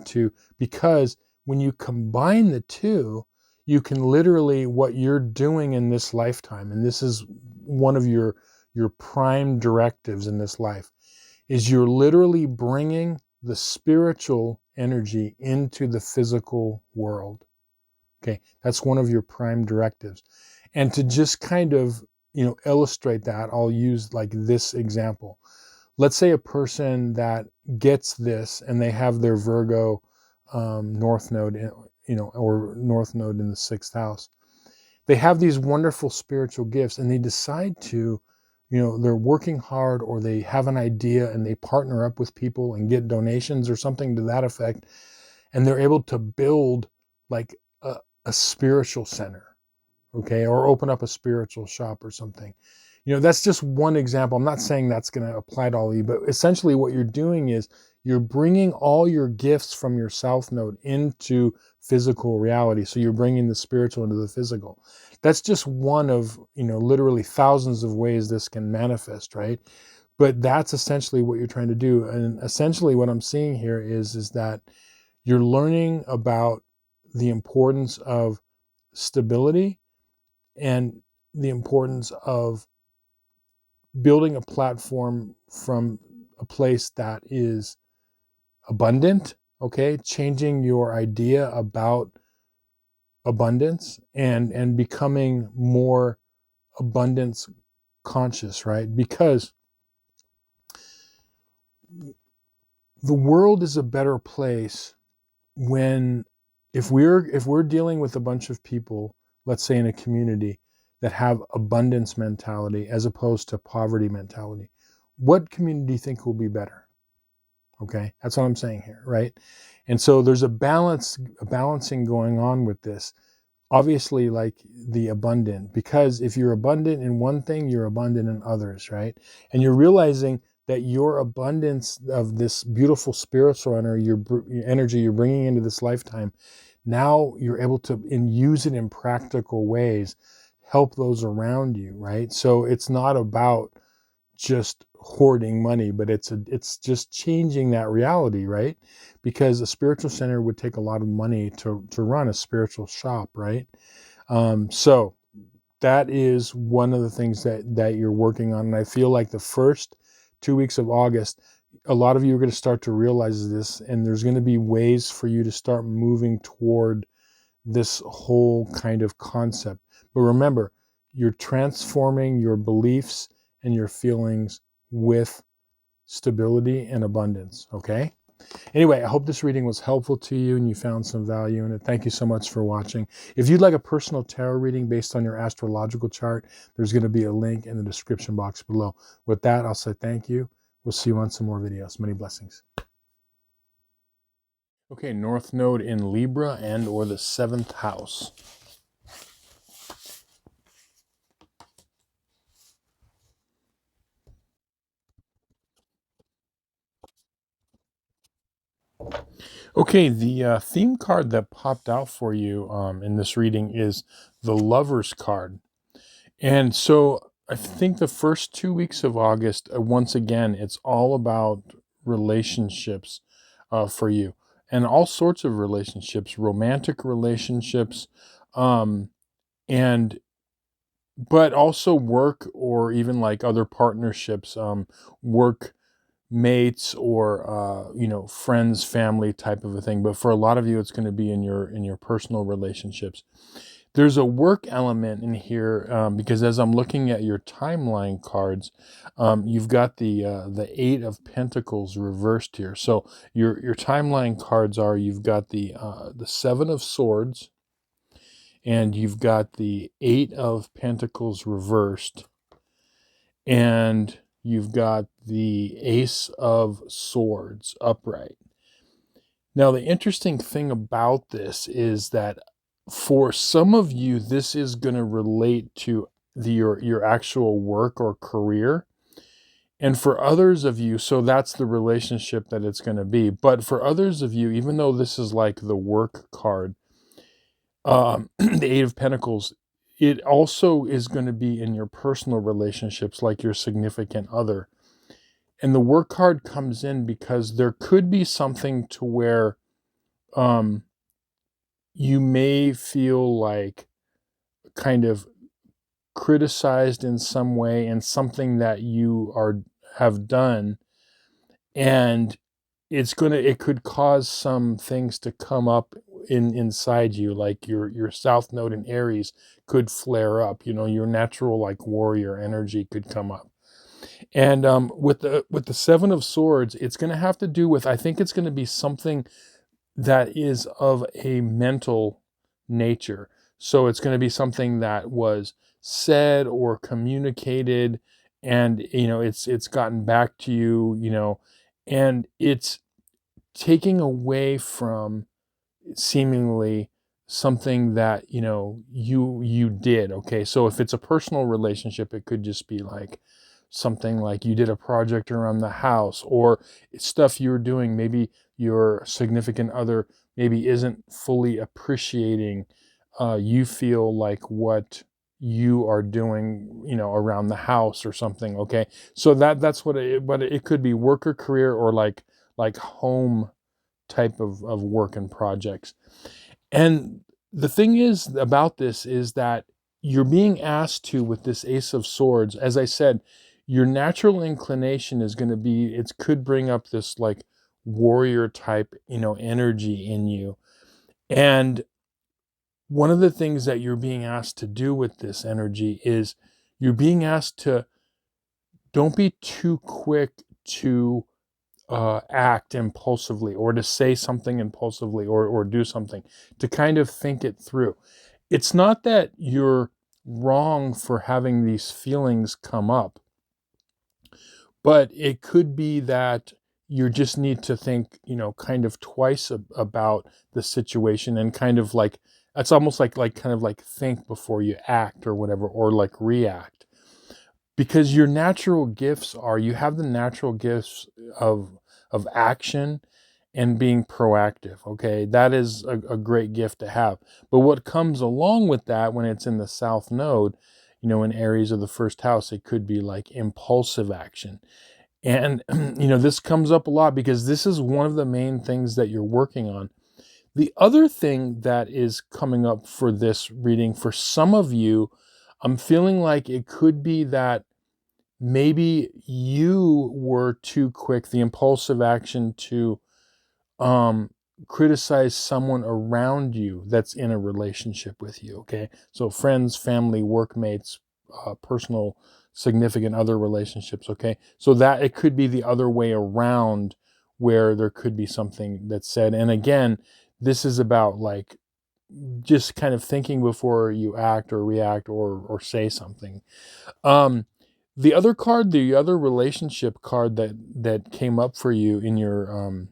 because when you combine the two, you can literally, what you're doing in this lifetime, and this is one of your prime directives in this life, is you're literally bringing the spiritual energy into the physical world. Okay, that's one of your prime directives. And to just kind of, illustrate that, I'll use like this example. Let's say a person that gets this and they have their Virgo North Node, or North Node in the 6th house. They have these wonderful spiritual gifts, and they decide to, they're working hard, or they have an idea and they partner up with people and get donations or something to that effect. And they're able to build like a spiritual center, okay, or open up a spiritual shop or something. That's just one example. I'm not saying that's going to apply to all of you, but essentially what you're doing is you're bringing all your gifts from your South Node into physical reality. So you're bringing the spiritual into the physical. That's just one of, literally thousands of ways this can manifest, right? But that's essentially what you're trying to do. And essentially what I'm seeing here is that you're learning about the importance of stability and the importance of building a platform from a place that is abundant, okay? Changing your idea about abundance and becoming more abundance conscious, right? Because the world is a better place if we're dealing with a bunch of people, let's say in a community, that have abundance mentality as opposed to poverty mentality. What community do you think will be better? Okay, that's what I'm saying here, right? And so there's a balancing going on with this. Obviously, like the abundant, because if you're abundant in one thing, you're abundant in others, right? And you're realizing that your abundance of this beautiful spiritual energy you're bringing into this lifetime, now you're able to use it in practical ways, help those around you, right? So it's not about just hoarding money, but it's just changing that reality, right? Because a spiritual center would take a lot of money to run a spiritual shop, right? So that is one of the things that you're working on. And I feel like the first 2 weeks of August, a lot of you are going to start to realize this, and there's going to be ways for you to start moving toward this whole kind of concept. But remember, you're transforming your beliefs and your feelings with stability, and abundance. Okay? Anyway, I hope this reading was helpful to you and you found some value in it. Thank you so much for watching. If you'd like a personal tarot reading based on your astrological chart, there's going to be a link in the description box below. With that, I'll say thank you. We'll see you on some more videos. Many blessings. Okay, North Node in Libra and or the 7th house. Okay, the theme card that popped out for you in this reading is the Lover's card. And so I think the first 2 weeks of August, once again, it's all about relationships for you. And all sorts of relationships, romantic relationships, and but also work or even like other partnerships, work mates or friends, family type of a thing. But for a lot of you, it's going to be in your personal relationships. There's a work element in here because as I'm looking at your timeline cards, you've got the 8 of Pentacles reversed here. So your timeline cards are, you've got the 7 of Swords, and you've got the 8 of Pentacles reversed, and you've got the Ace of Swords upright. Now, the interesting thing about this is that for some of you, this is going to relate to your actual work or career. And for others of you, so that's the relationship that it's going to be. But for others of you, even though this is like the work card, the 8 of Pentacles, it also is going to be in your personal relationships, like your significant other. And the work card comes in because there could be something to where you may feel like kind of criticized in some way and something that you have done, and it could cause some things to come up inside you, like your South Node in Aries could flare up. Your natural like warrior energy could come up. And with the 7 of Swords, it's going to have to do with, I think it's going to be something that is of a mental nature. So it's going to be something that was said or communicated, and it's gotten back to you, and it's taking away from seemingly something that you did. Okay, so if it's a personal relationship, it could just be like something like you did a project around the house, or stuff you're doing. Maybe your significant other maybe isn't fully appreciating you feel like what you are doing around the house or something. Okay, so that's what but it could be work or career, or like home type of work and projects. And the thing is about this is that you're being asked to, with this Ace of Swords, as I said, your natural inclination is going to be, it could bring up this like warrior type, energy in you. And one of the things that you're being asked to do with this energy is you're being asked to don't be too quick to act impulsively, or to say something impulsively, or do something, to kind of think it through. It's not that you're wrong for having these feelings come up, but it could be that you just need to think, kind of twice about the situation, and kind of like, it's almost like kind of like think before you act or whatever, or like react. Because your natural gifts are, you have the natural gifts of action and being proactive. Okay, that is a great gift to have. But what comes along with that, when it's in the South Node, in Aries of the 1st house, it could be like impulsive action. And this comes up a lot because this is one of the main things that you're working on. The other thing that is coming up for this reading, for some of you, I'm feeling like it could be that maybe you were too quick, the impulsive action, to criticize someone around you that's in a relationship with you. Okay, so friends, family, workmates, personal significant other relationships, okay? So that it could be the other way around, where there could be something that's said. And again, this is about like just kind of thinking before you act or react or say something. The other card, the other relationship card that came up for you in your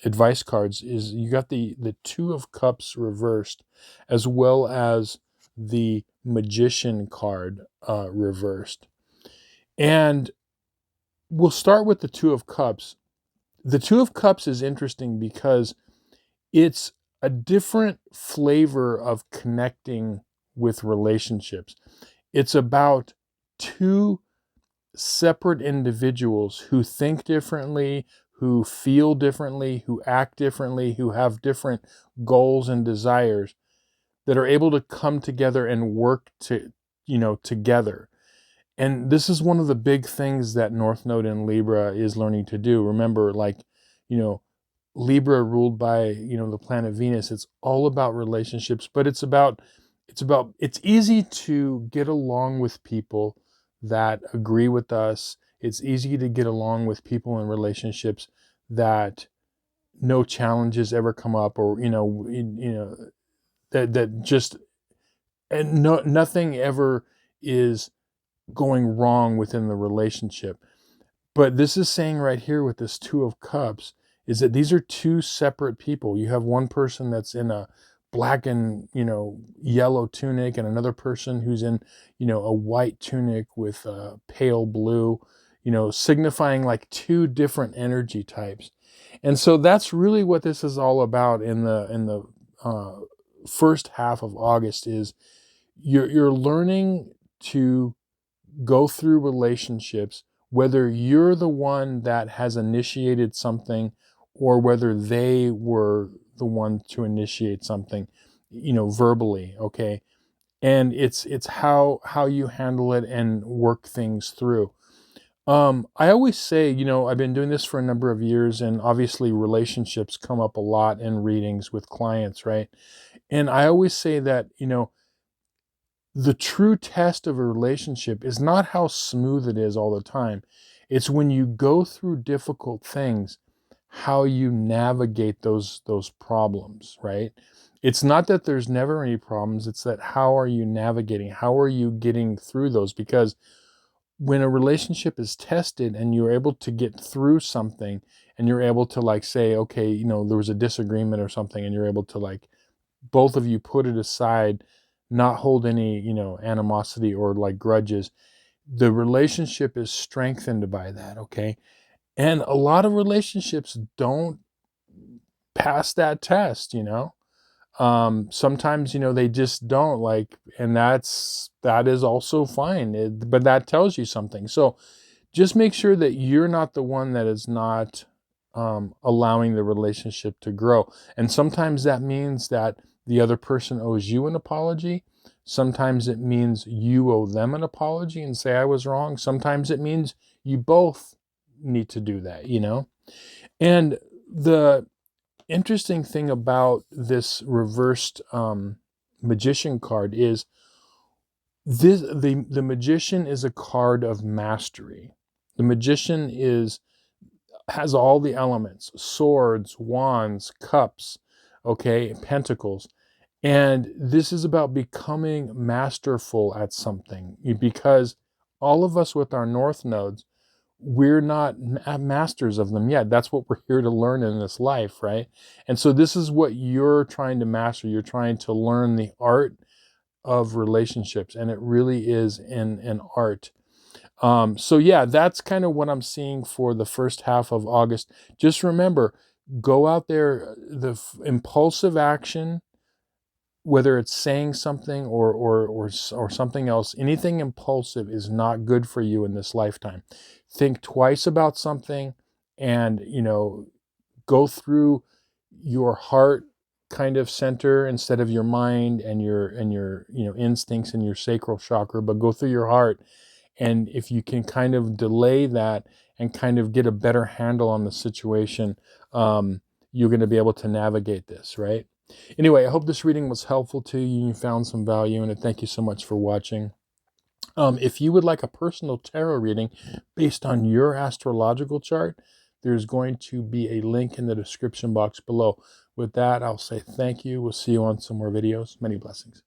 advice cards is you got the Two of Cups reversed, as well as the Magician card reversed. And we'll start with the Two of Cups. The Two of Cups is interesting because it's a different flavor of connecting with relationships. It's about two separate individuals who think differently, who feel differently, who act differently, who have different goals and desires, that are able to come together and work together. And this is one of the big things that North Node in Libra is learning to do. Remember, like, Libra ruled by, the planet Venus. It's all about relationships, but it's easy to get along with people that agree with us. It's easy to get along with people in relationships that no challenges ever come up, or, that just, and nothing ever is going wrong within the relationship. But this is saying right here with this Two of Cups is that these are two separate people. You have one person that's in a black and, yellow tunic, and another person who's in, a white tunic with a pale blue, signifying like two different energy types. And so that's really what this is all about in the first half of August. Is you're learning to go through relationships, whether you're the one that has initiated something or whether they were the one to initiate something, verbally, okay? And it's how you handle it and work things through. I always say, I've been doing this for a number of years, and obviously relationships come up a lot in readings with clients, right? And I always say that, the true test of a relationship is not how smooth it is all the time. It's when you go through difficult things, how you navigate those problems, right? It's not that there's never any problems. It's that how are you navigating? How are you getting through those? Because when a relationship is tested and you're able to get through something, and you're able to like say, okay, there was a disagreement or something, and you're able to like, both of you put it aside, not hold any, animosity or like grudges, the relationship is strengthened by that, okay? And a lot of relationships don't pass that test, sometimes, they just don't, like, and that is also fine, but that tells you something. So just make sure that you're not the one that is not allowing the relationship to grow. And sometimes that means that the other person owes you an apology. Sometimes it means you owe them an apology and say, I was wrong. Sometimes it means you both need to do that, And the interesting thing about this reversed Magician card is the Magician is a card of mastery. The Magician has all the elements: swords, wands, cups, okay, pentacles. And this is about becoming masterful at something, because all of us with our North nodes, we're not masters of them yet. That's what we're here to learn in this life, right? And so this is what you're trying to master. You're trying to learn the art of relationships, and it really is an art. So yeah, that's kind of what I'm seeing for the first half of August. Just remember, go out there, the impulsive action, whether it's saying something or something else, anything impulsive is not good for you in this lifetime. Think twice about something, and go through your heart kind of center instead of your mind and your instincts and your sacral chakra, but go through your heart. And if you can kind of delay that and kind of get a better handle on the situation, you're going to be able to navigate this, right? Anyway, I hope this reading was helpful to you and you found some value in it. Thank you so much for watching. If you would like a personal tarot reading based on your astrological chart, there's going to be a link in the description box below. With that, I'll say thank you. We'll see you on some more videos. Many blessings.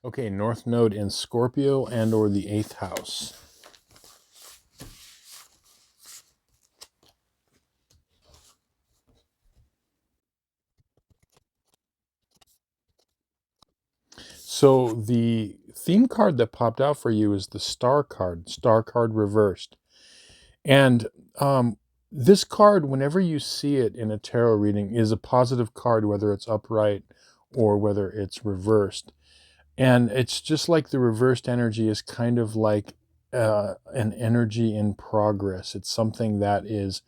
Okay, North Node in Scorpio and or the 8th house. So the theme card that popped out for you is the Star card reversed. And this card, whenever you see it in a tarot reading, is a positive card, whether it's upright or whether it's reversed. And it's just like the reversed energy is kind of like an energy in progress. It's something that is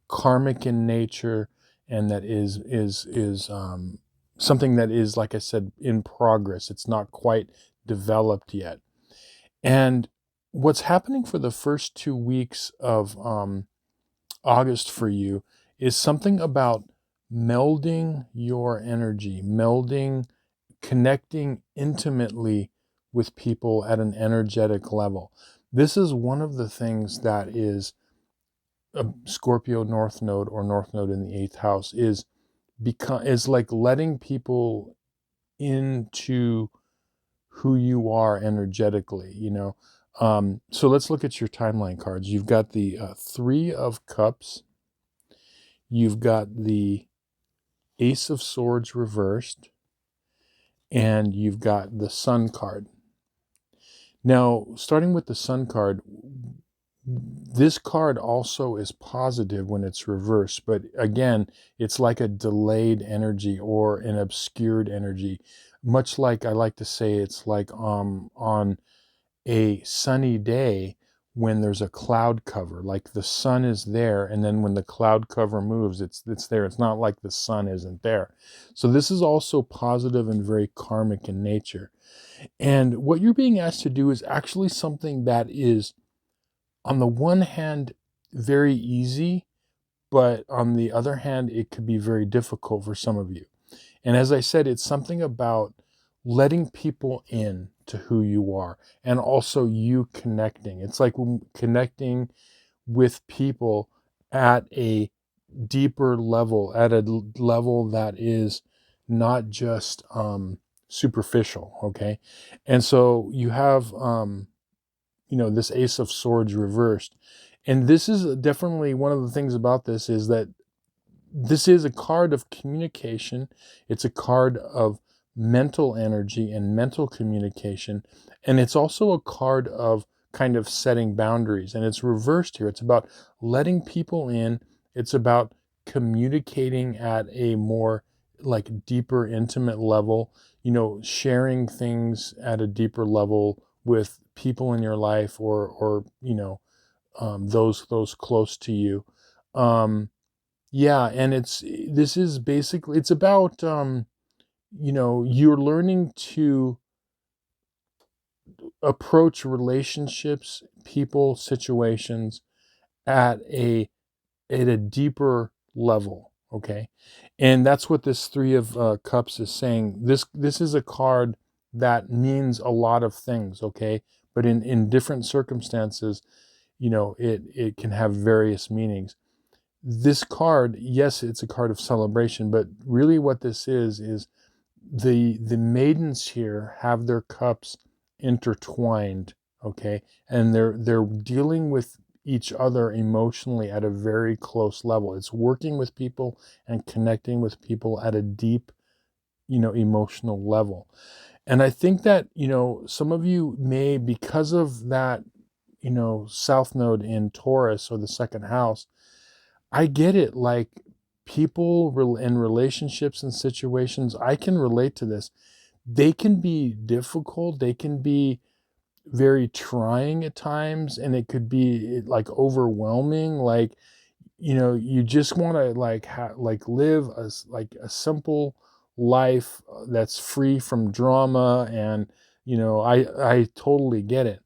karmic in nature, and that is something that is, like I said, in progress. It's not quite developed yet. And what's happening for the first 2 weeks of August for you is something about melding your energy, connecting intimately with people at an energetic level. This is one of the things that is a Scorpio North Node or North Node in the 8th house is like letting people into who you are energetically, so let's look at your timeline cards. You've got the 3 of Cups. You've got the Ace of Swords reversed. And you've got the Sun card. Now, starting with the Sun card, this card also is positive when it's reversed, but again, it's like a delayed energy or an obscured energy. Much like I like to say, it's like on a sunny day when there's a cloud cover, like the sun is there, and then when the cloud cover moves, it's there. It's not like the sun isn't there. So this is also positive and very karmic in nature. And what you're being asked to do is actually something that is, on the one hand, very easy, but on the other hand, it could be very difficult for some of you. And as I said, it's something about letting people in to who you are, and also you connecting. It's like connecting with people at a deeper level, at a level that is not just superficial, okay? And so you have, this Ace of Swords reversed. And this is definitely one of the things about this is that this is a card of communication. It's a card of mental energy and mental communication. And it's also a card of kind of setting boundaries. And it's reversed here. It's about letting people in. It's about communicating at a more like deeper, intimate level, sharing things at a deeper level with people in your life or those close to you. Yeah, and this is basically, it's about, you're learning to approach relationships, people, situations at a deeper level, okay? And that's what this 3 of Cups is saying. This is a card that means a lot of things, okay? But in different circumstances, it can have various meanings. This card, yes, it's a card of celebration, but really what this is the maidens here have their cups intertwined, okay? And they're dealing with each other emotionally at a very close level. It's working with people and connecting with people at a deep, emotional level. And I think that, some of you may, because of that, South Node in Taurus or the 2nd house, I get it. Like people in relationships and situations, I can relate to this. They can be difficult. They can be very trying at times, and it could be like overwhelming. Like, you just want to like live a simple life that's free from drama. And, I totally get it.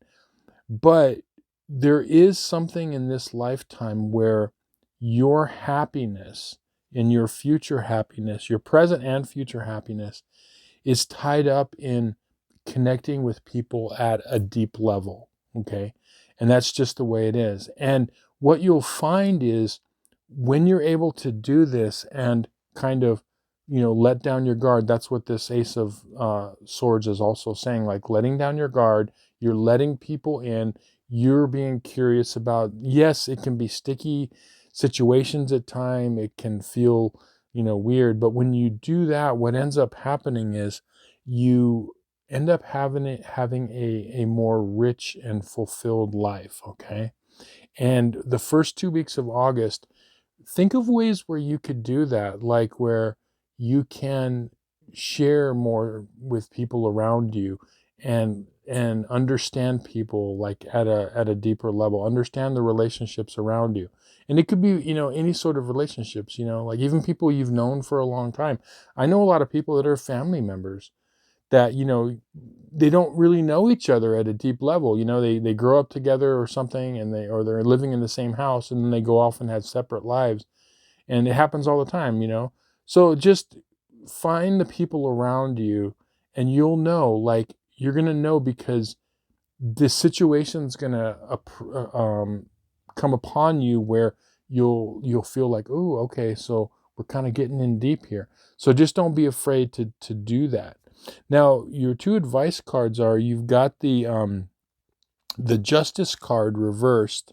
But there is something in this lifetime where your happiness and your future happiness, your present and future happiness, is tied up in connecting with people at a deep level, okay? And that's just the way it is. And what you'll find is when you're able to do this and kind of, let down your guard, that's what this Ace of Swords is also saying, like letting down your guard, you're letting people in, you're being curious about, yes, it can be sticky situations at time, it can feel, weird, but when you do that, what ends up happening is you end up having a more rich and fulfilled life, okay? And the first 2 weeks of August, think of ways where you could do that, like where you can share more with people around you and understand people like at a deeper level, understand the relationships around you. And it could be, any sort of relationships, like even people you've known for a long time. I know a lot of people that are family members that, they don't really know each other at a deep level. They grow up together or something, and they're living in the same house, and then they go off and have separate lives. And it happens all the time. So just find the people around you, and you'll know, like, you're going to know, because the situation's going to come upon you where you'll feel like, oh, okay, so we're kind of getting in deep here. So just don't be afraid to do that. Now, your two advice cards are, you've got the Justice card reversed,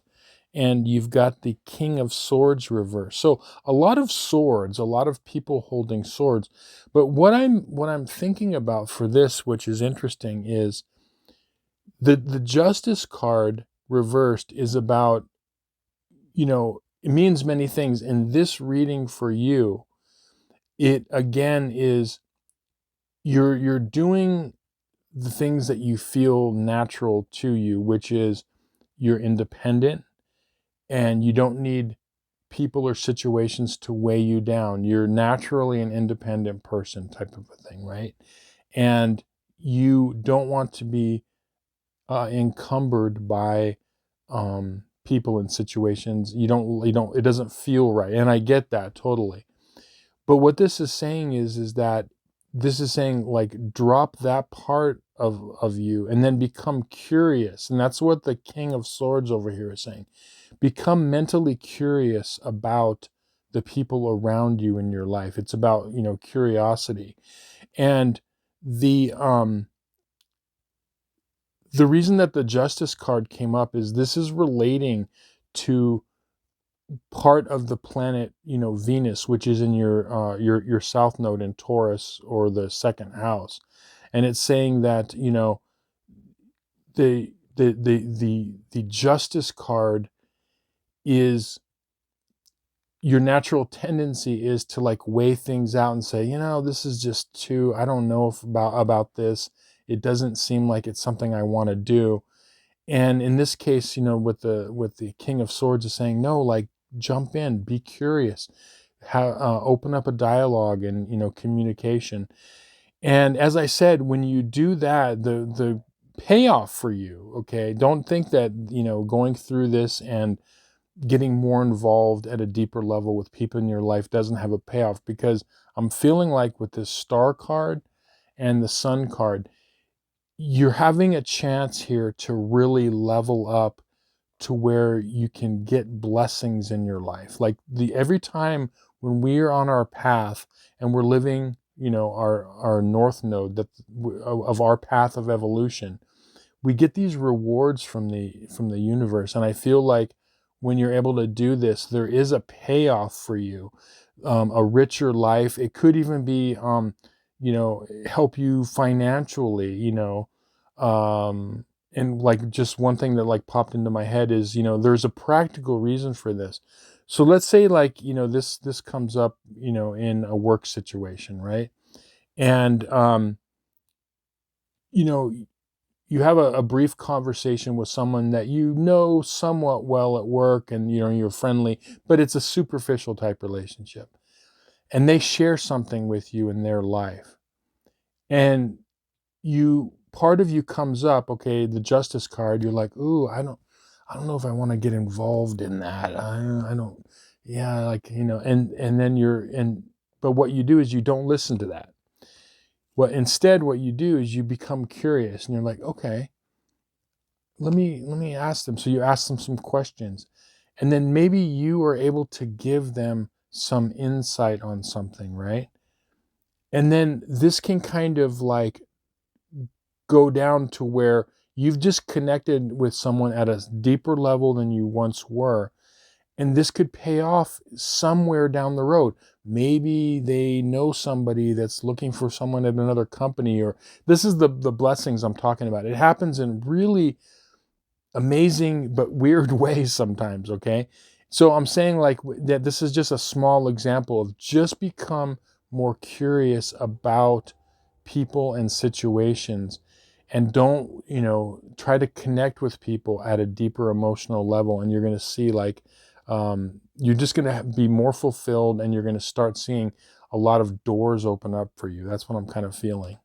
and you've got the King of Swords reversed. So a lot of swords, a lot of people holding swords. But what I'm thinking about for this, which is interesting, is the Justice card reversed is about, it means many things. In this reading for you, it again is you're doing the things that you feel natural to you, which is you're independent and you don't need people or situations to weigh you down. You're naturally an independent person, type of a thing, right? And you don't want to be encumbered by people and situations. You don't, it doesn't feel right. And I get that totally. But what this is saying is that this is saying, like, drop that part of you and then become curious. And that's what the King of Swords over here is saying. Become mentally curious about the people around you in your life. It's about, curiosity. And the reason that the Justice card came up is this is relating to part of the planet, Venus, which is in your south node in Taurus, or the second house. And it's saying that, the Justice card is, your natural tendency is to, like, weigh things out and say, this is just too, I don't know about this. It doesn't seem like it's something I want to do. And in this case, with the King of Swords is saying, no, like, jump in, be curious, open up a dialogue and, communication. And as I said, when you do that, the payoff for you, okay, don't think that, going through this and getting more involved at a deeper level with people in your life doesn't have a payoff, because I'm feeling like with this Star card and the Sun card, you're having a chance here to really level up to where you can get blessings in your life. Like, every time when we are on our path and we're living, our north node of our path of evolution, we get these rewards from the universe. And I feel like when you're able to do this, there is a payoff for you, a richer life. It could even be, help you financially, and, like, just one thing that, like, popped into my head is, there's a practical reason for this. So let's say, like, this comes up, in a work situation, right? And, you have a brief conversation with someone that you know somewhat well at work, and, you're friendly, but it's a superficial type relationship. And they share something with you in their life. And part of you comes up, okay, the Justice card, you're like, ooh, I don't know if I want to get involved in that. I don't, yeah, like, and then but what you do is you don't listen to that. Instead, what you do is you become curious and you're like, okay, let me ask them. So you ask them some questions, and then maybe you are able to give them some insight on something, right? And then this can kind of like go down to where you've just connected with someone at a deeper level than you once were. And this could pay off somewhere down the road. Maybe they know somebody that's looking for someone at another company, or this is the blessings I'm talking about. It happens in really amazing but weird ways sometimes, okay? So I'm saying like that this is just a small example of just become more curious about people and situations, and don't, try to connect with people at a deeper emotional level, and you're going to see like you're just going to be more fulfilled, and you're going to start seeing a lot of doors open up for you. That's what I'm kind of feeling.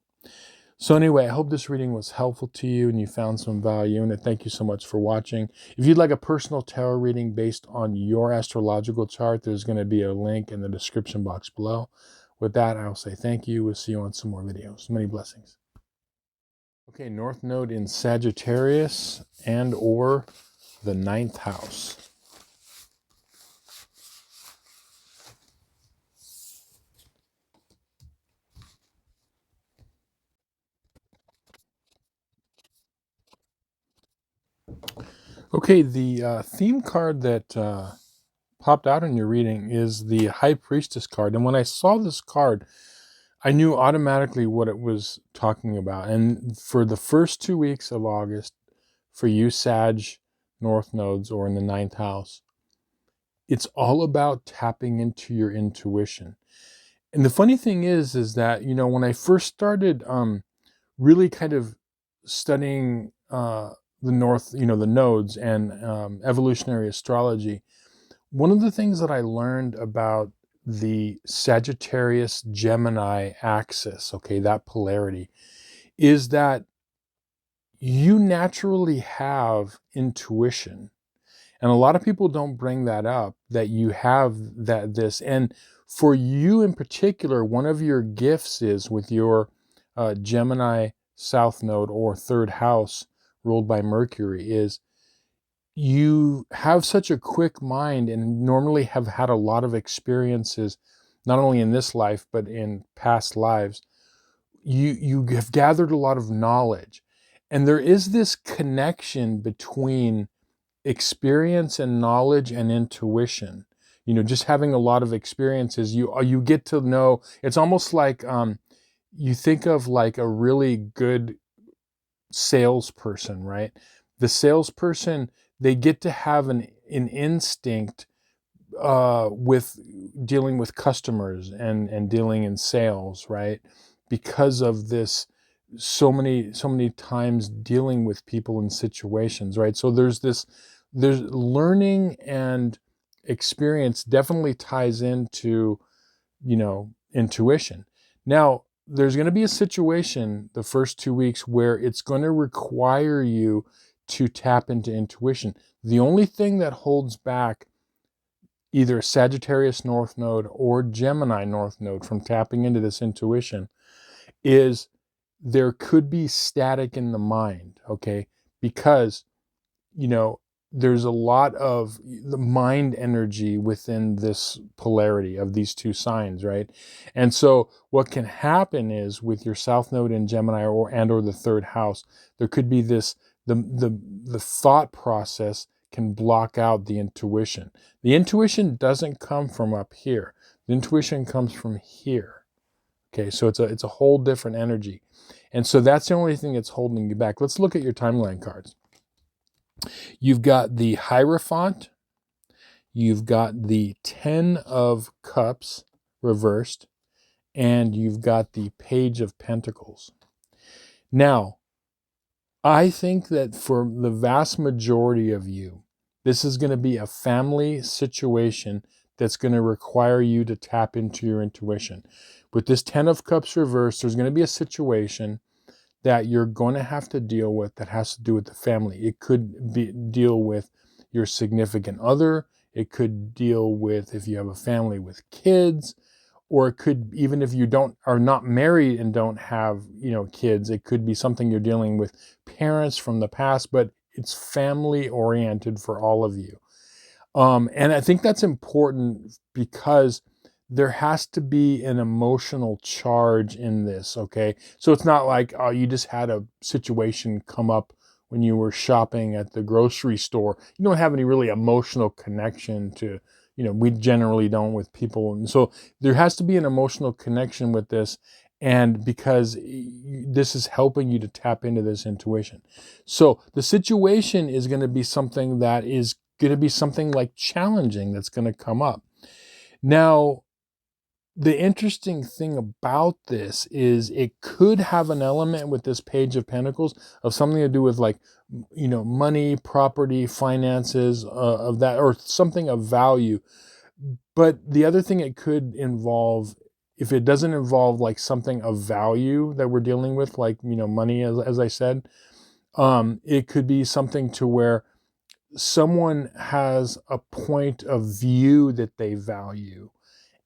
So anyway, I hope this reading was helpful to you and you found some value in it. Thank you so much for watching. If you'd like a personal tarot reading based on your astrological chart, there's going to be a link in the description box below. With that, I'll say thank you. We'll see you on some more videos. Many blessings. Okay, North Node in Sagittarius and or the 9th house. Okay, the theme card that popped out in your reading is the High Priestess card. And when I saw this card, I knew automatically what it was talking about. And for the first 2 weeks of August, for you Sag North Nodes or in the 9th house, it's all about tapping into your intuition. And the funny thing is that, when I first started really kind of studying the North, the nodes and evolutionary astrology, one of the things that I learned about the Sagittarius Gemini axis, okay, that polarity, is that you naturally have intuition. And a lot of people don't bring that up, that you have this. And for you in particular, one of your gifts is with your Gemini South Node or 3rd house ruled by Mercury, is you have such a quick mind and normally have had a lot of experiences, not only in this life, but in past lives. You have gathered a lot of knowledge. And there is this connection between experience and knowledge and intuition. Just having a lot of experiences, you get to know. It's almost like you think of like a really good salesperson, right? The salesperson, they get to have an instinct with dealing with customers and dealing in sales, right? Because of this, so many times dealing with people in situations, right? So there's learning, and experience definitely ties into, intuition. Now, there's going to be a situation the first 2 weeks where it's going to require you to tap into intuition. The only thing that holds back either Sagittarius North Node or Gemini North Node from tapping into this intuition is there could be static in the mind, okay? Because, there's a lot of the mind energy within this polarity of these two signs, right? And so what can happen is with your South Node in Gemini or the 3rd house, there could be this, the thought process can block out the intuition. The intuition doesn't come from up here. The intuition comes from here. Okay, so it's a whole different energy. And so that's the only thing that's holding you back. Let's look at your timeline cards. You've got the Hierophant, you've got the 10 of Cups reversed, and you've got the Page of Pentacles. Now, I think that for the vast majority of you, this is going to be a family situation that's going to require you to tap into your intuition. With this 10 of Cups reversed, there's going to be a situation that you're going to have to deal with that has to do with the family. It could deal with your significant other. It could deal with if you have a family with kids, or it could, even if you are not married and don't have, kids, it could be something you're dealing with parents from the past, but it's family oriented for all of you. And I think that's important because there has to be an emotional charge in this, okay? So it's not like, oh, you just had a situation come up when you were shopping at the grocery store. You don't have any really emotional connection to, we generally don't with people. And so there has to be an emotional connection with this, and because this is helping you to tap into this intuition. So the situation is going to be something that is going to be something like challenging that's going to come up. Now, the interesting thing about this is it could have an element with this Page of Pentacles of something to do with, like, money, property, finances, of that, or something of value. But the other thing it could involve, if it doesn't involve like something of value that we're dealing with, like, money, as I said, it could be something to where someone has a point of view that they value,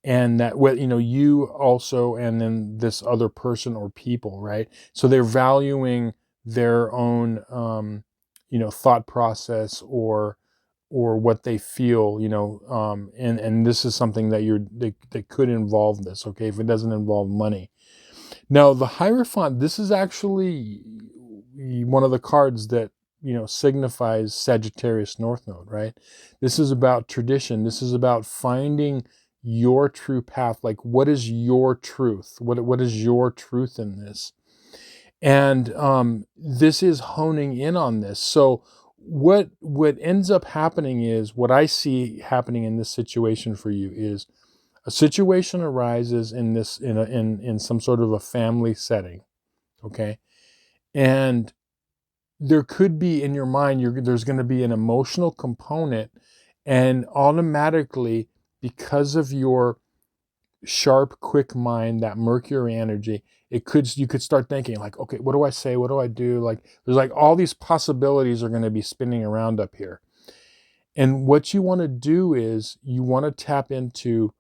and that, you also, and then this other person or people, right? So they're valuing their own, thought process, or what they feel, and this is something that could involve this, okay, if it doesn't involve money. Now, the Hierophant, this is actually one of the cards that, signifies Sagittarius North Node, right? This is about tradition. This is about finding your true path. Like, what is your truth? What is your truth in this? And this is honing in on this. So what ends up happening is, what I see happening in this situation for you is, a situation arises in some sort of a family setting, okay? And there could be, in your mind, there's going to be an emotional component, and automatically, because of your sharp, quick mind, that Mercury energy, you could start thinking like, okay, what do I say? What do I do? Like, there's like all these possibilities are going to be spinning around up here. And what you want to do is you want to tap into,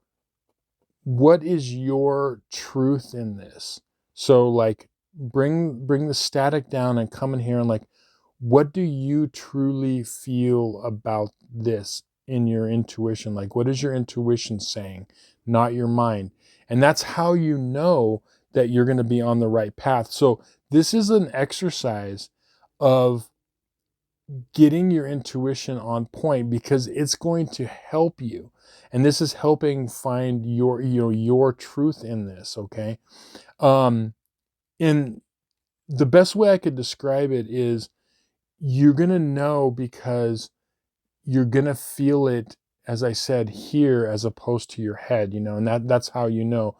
what is your truth in this? So, like, bring the static down and come in here and, like, what do you truly feel about this in your intuition? Like, what is your intuition saying, not your mind? And that's how you know that you're going to be on the right path. So this is an exercise of getting your intuition on point, because it's going to help you. And this is helping find your truth in this, okay? In the best way I could describe it is, you're going to know because you're going to feel it, as I said, here, as opposed to your head, and that's how you know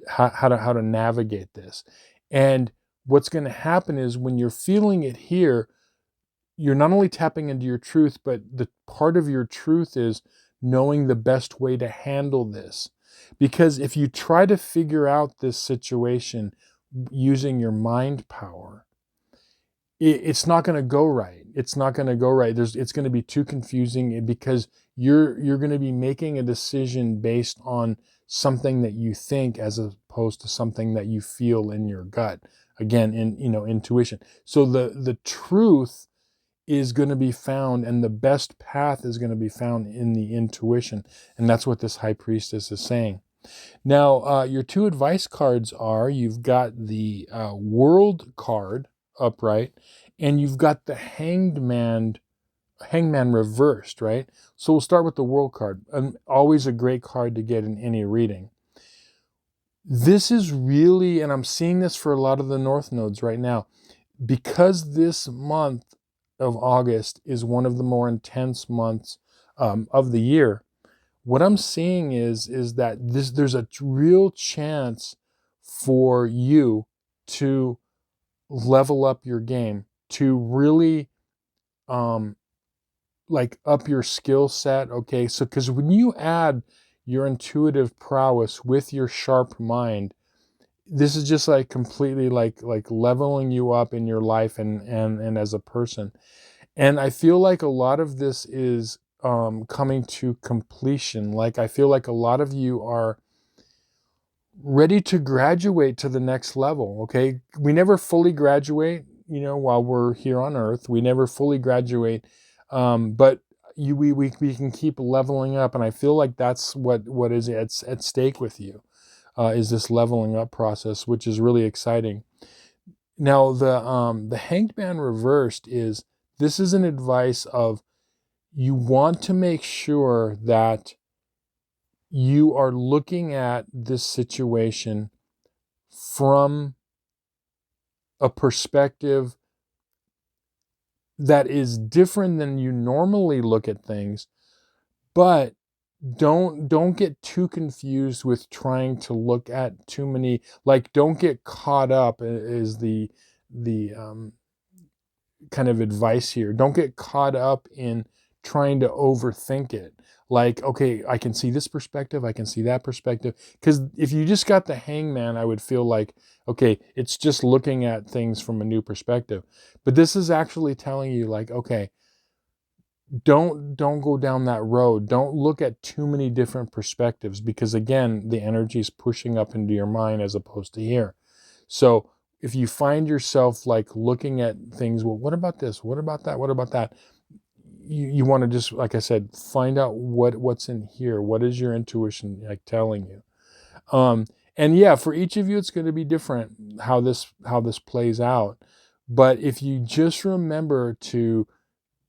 how to navigate this. And what's going to happen is, when you're feeling it here, you're not only tapping into your truth, but the part of your truth is knowing the best way to handle this. Because if you try to figure out this situation using your mind power, it's not going to go right. It's not going to go right. It's going to be too confusing, because you're going to be making a decision based on something that you think, as opposed to something that you feel in your gut. Again, intuition. So the truth is going to be found, and the best path is going to be found in the intuition. And that's what this High Priestess is saying. Now, your two advice cards are, you've got the World card upright, and you've got the Hangman reversed, right? So we'll start with the World card. And always a great card to get in any reading. This is really, and I'm seeing this for a lot of the North nodes right now, because this month of August is one of the more intense months of the year. What I'm seeing is that there's a real chance for you to level up your game, to really like up your skill set. Okay, so because when you add your intuitive prowess with your sharp mind, this is just like completely like leveling you up in your life and as a person. And I feel like a lot of this is coming to completion. Like, I feel like a lot of you are ready to graduate to the next level. Okay, we never fully graduate, you know, while we're here on earth. We never fully graduate, but we can keep leveling up, and I feel like that's what is at stake with you, is this leveling up process, which is really exciting. Now the Hanged Man reversed is, this is an advice of, you want to make sure that you are looking at this situation from a perspective that is different than you normally look at things, but don't get too confused with trying to look at too many, like, don't get caught up, is the kind of advice here. Don't get caught up in trying to overthink it. Like, okay, I can see this perspective, I can see that perspective. Because if you just got the Hangman, I would feel like, okay, it's just looking at things from a new perspective. But this is actually telling you, like, okay, don't go down that road. Don't look at too many different perspectives, because again, the energy is pushing up into your mind as opposed to here. So if you find yourself like looking at things, well, what about this? What about that? What about that? You want to just, like I said, find out what's in here. What is your intuition like telling you? And yeah, for each of you, it's going to be different how this plays out. But if you just remember to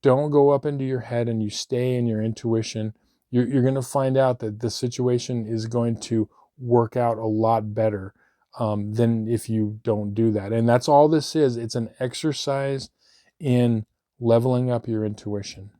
don't go up into your head and you stay in your intuition, you're going to find out that the situation is going to work out a lot better than if you don't do that. And that's all this is. It's an exercise in leveling up your intuition.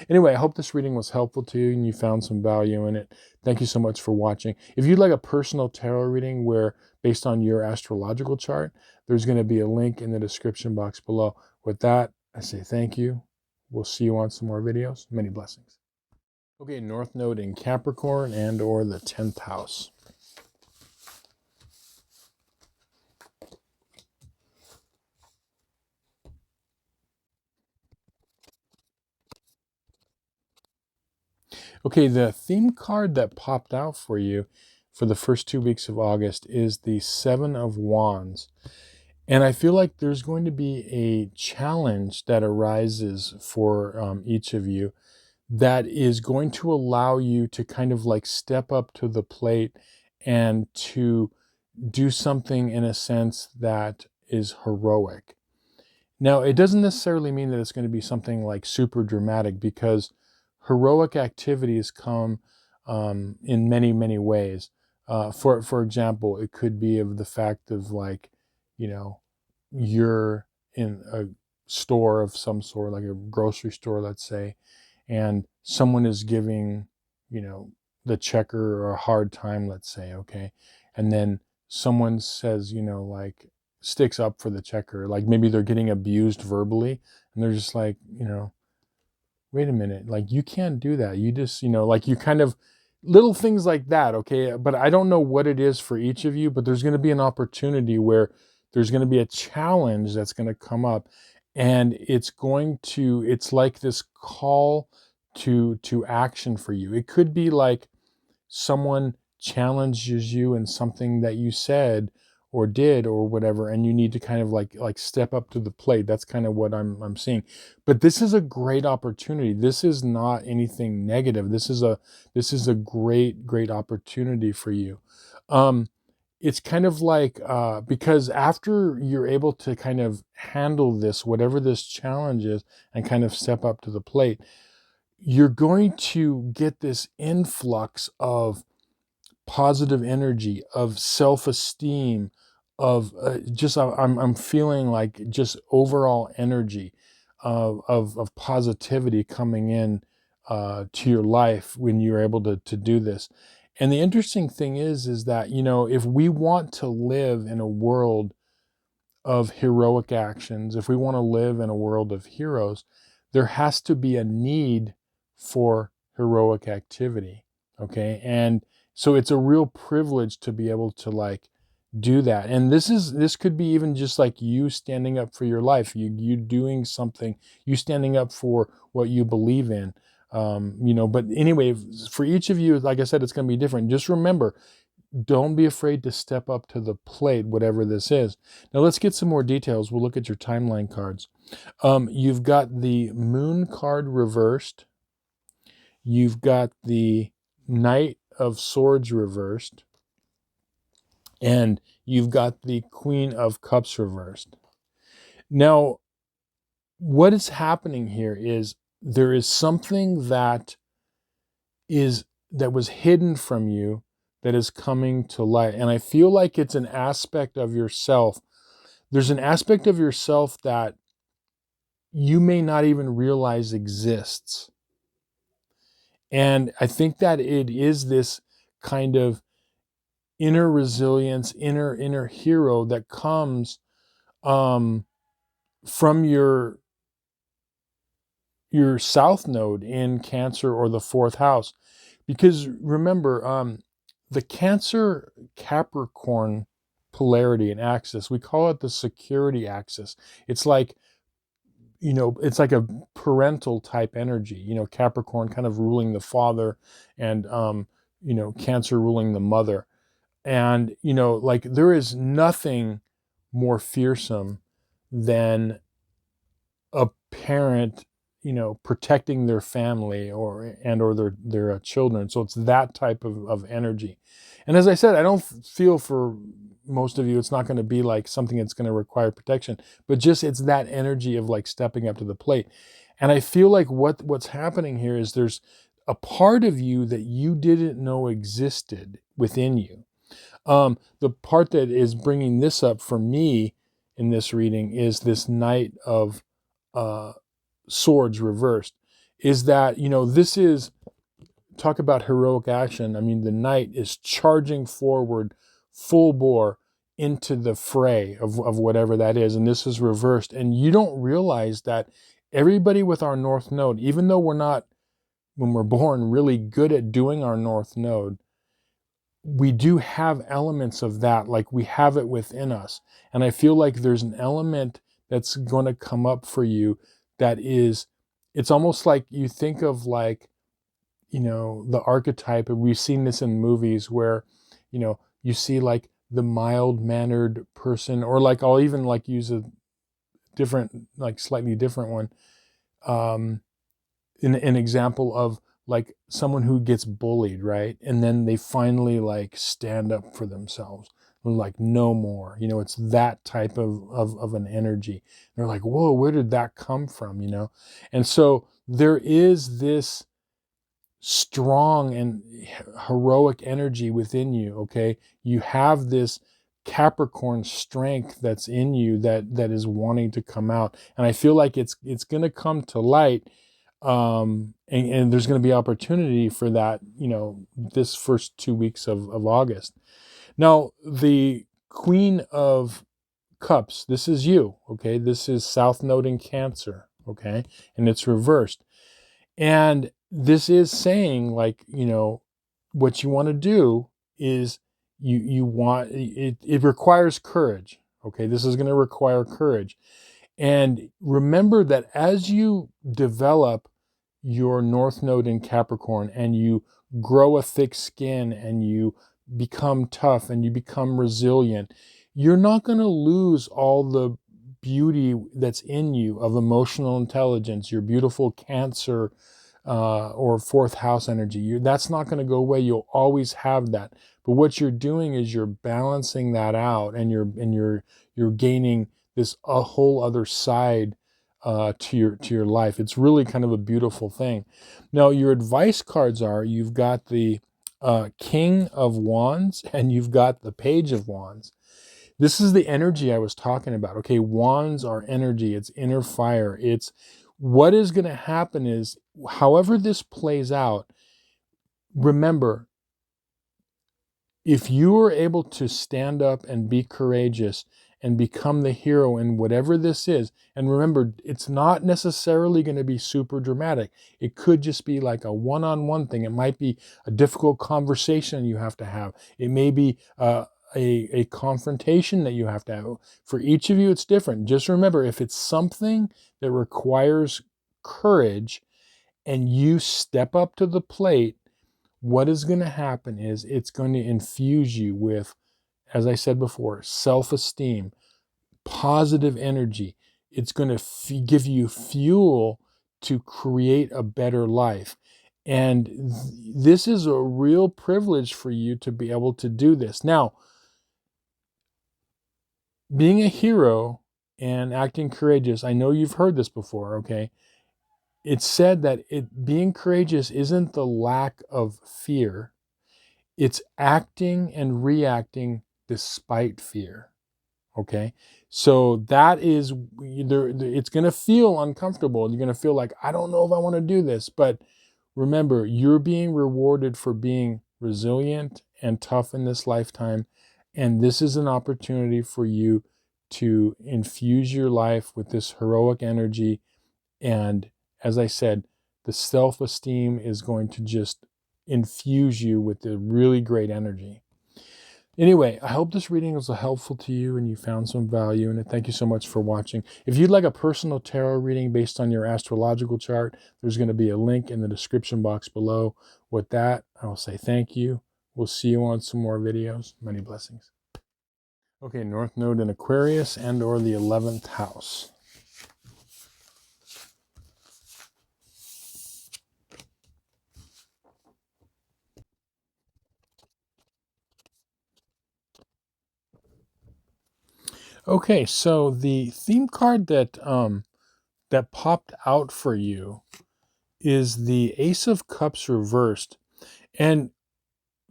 Anyway, I hope this reading was helpful to you and you found some value in it. Thank you so much for watching. If you'd like a personal tarot reading where, based on your astrological chart, there's going to be a link in the description box below. With that, I say thank you. We'll see you on some more videos. Many blessings. Okay, North Node in Capricorn and or the 10th house. Okay, the theme card that popped out for you for the first 2 weeks of August is the Seven of Wands. And I feel like there's going to be a challenge that arises for each of you that is going to allow you to kind of like step up to the plate and to do something in a sense that is heroic. Now, it doesn't necessarily mean that it's going to be something like super dramatic, because heroic activities come in many, many ways. For example, it could be of the fact of, like, you know, you're in a store of some sort, like a grocery store, let's say, and someone is giving, you know, the checker a hard time, let's say, okay, and then someone says, you know, like, sticks up for the checker, like maybe they're getting abused verbally, and they're just like, you know, wait a minute, like, you can't do that. You just, you know, like, you kind of, little things like that, okay? But I don't know what it is for each of you, but there's going to be an opportunity where there's going to be a challenge that's going to come up, and it's like this call to action for you. It could be like someone challenges you in something that you said or did or whatever, and you need to kind of like step up to the plate. That's kind of what I'm seeing. But this is a great opportunity. This is not anything negative. This is a great opportunity for you. It's kind of like, because after you're able to kind of handle this, whatever this challenge is, and kind of step up to the plate, you're going to get this influx of positive energy, of self-esteem, of just, I'm feeling like just overall energy of positivity coming in to your life when you're able to do this. And the interesting thing is that, you know, if we want to live in a world of heroic actions, if we want to live in a world of heroes, there has to be a need for heroic activity. Okay. And so it's a real privilege to be able to like do that. And this could be even just like you standing up for your life, you doing something, you standing up for what you believe in. You know, but anyway, for each of you, like I said, it's going to be different. Just remember, don't be afraid to step up to the plate, whatever this is. Now let's get some more details. We'll look at your timeline cards. You've got the Moon card reversed. You've got the Knight of Swords reversed. And you've got the Queen of Cups reversed. Now, what is happening here is there is something that was hidden from you that is coming to light. And I feel like it's an aspect of yourself. There's an aspect of yourself that you may not even realize exists. And I think that it is this kind of inner resilience, inner hero that comes from your south node in Cancer or the fourth house. Because remember, the Cancer Capricorn polarity and axis, we call it the security axis. It's like, it's like a parental type energy, Capricorn kind of ruling the father and, Cancer ruling the mother. And, like there is nothing more fearsome than a parent, protecting their family or their children. So it's that type of energy. And as I said, I don't feel for most of you, it's not going to be like something that's going to require protection, but just it's that energy of like stepping up to the plate. And I feel like what's happening here is there's a part of you that you didn't know existed within you. The part that is bringing this up for me in this reading is this Knight of Swords reversed. Is that, this is, talk about heroic action. I mean, the Knight is charging forward full bore into the fray of whatever that is. And this is reversed. And you don't realize that everybody with our North Node, even though we're not, when we're born, really good at doing our North Node, we do have elements of that, like we have it within us. And I feel like there's an element that's going to come up for you that is, it's almost like you think of like, the archetype, and we've seen this in movies where, you see like the mild-mannered person, or like I'll even like use a different, like slightly different one, an example of like someone who gets bullied, right? And then they finally like stand up for themselves. They're like, no more, it's that type of an energy. They're like, whoa, where did that come from? And so there is this strong and heroic energy within you. Okay. You have this Capricorn strength that's in you that is wanting to come out. And I feel like it's going to come to light. And there's going to be opportunity for that, this first 2 weeks of August. Now, the Queen of Cups, this is you, okay? This is South Node in Cancer, okay? And it's reversed. And this is saying, like, what you want to do is you want, it requires courage, okay? This is going to require courage. And remember that as you develop your North Node in Capricorn and you grow a thick skin and you become tough and you become resilient, you're not going to lose all the beauty that's in you of emotional intelligence, your beautiful Cancer or fourth house energy. That's not going to go away. You'll always have that. But what you're doing is you're balancing that out, and you're gaining this a whole other side to your life. It's really kind of a beautiful thing. Now, your advice cards are, you've got the King of Wands and you've got the Page of Wands. This is the energy I was talking about. Okay, wands are energy. It's inner fire. It's what is going to happen is, however this plays out, remember, if you are able to stand up and be courageous and become the hero in whatever this is, and remember, it's not necessarily going to be super dramatic. It could just be like a one-on-one thing. It might be a difficult conversation you have to have. It may be a confrontation that you have to have. For each of you, it's different. Just remember, if it's something that requires courage and you step up to the plate, what is going to happen is it's going to infuse you with, as I said before, self-esteem, positive energy. It's going to give you fuel to create a better life. And this is a real privilege for you to be able to do this. Now, being a hero and acting courageous, I know you've heard this before, okay? It's said that being courageous isn't the lack of fear. It's acting and reacting despite fear. Okay, so that is, it's going to feel uncomfortable. You're going to feel like, I don't know if I want to do this. But remember, you're being rewarded for being resilient and tough in this lifetime. And this is an opportunity for you to infuse your life with this heroic energy. And as I said, the self-esteem is going to just infuse you with the really great energy. Anyway, I hope this reading was helpful to you and you found some value in it. Thank you so much for watching. If you'd like a personal tarot reading based on your astrological chart, there's going to be a link in the description box below. With that, I will say thank you. We'll see you on some more videos. Many blessings. Okay, North Node in Aquarius and or the 11th house. Okay, so the theme card that that popped out for you is the Ace of Cups reversed. And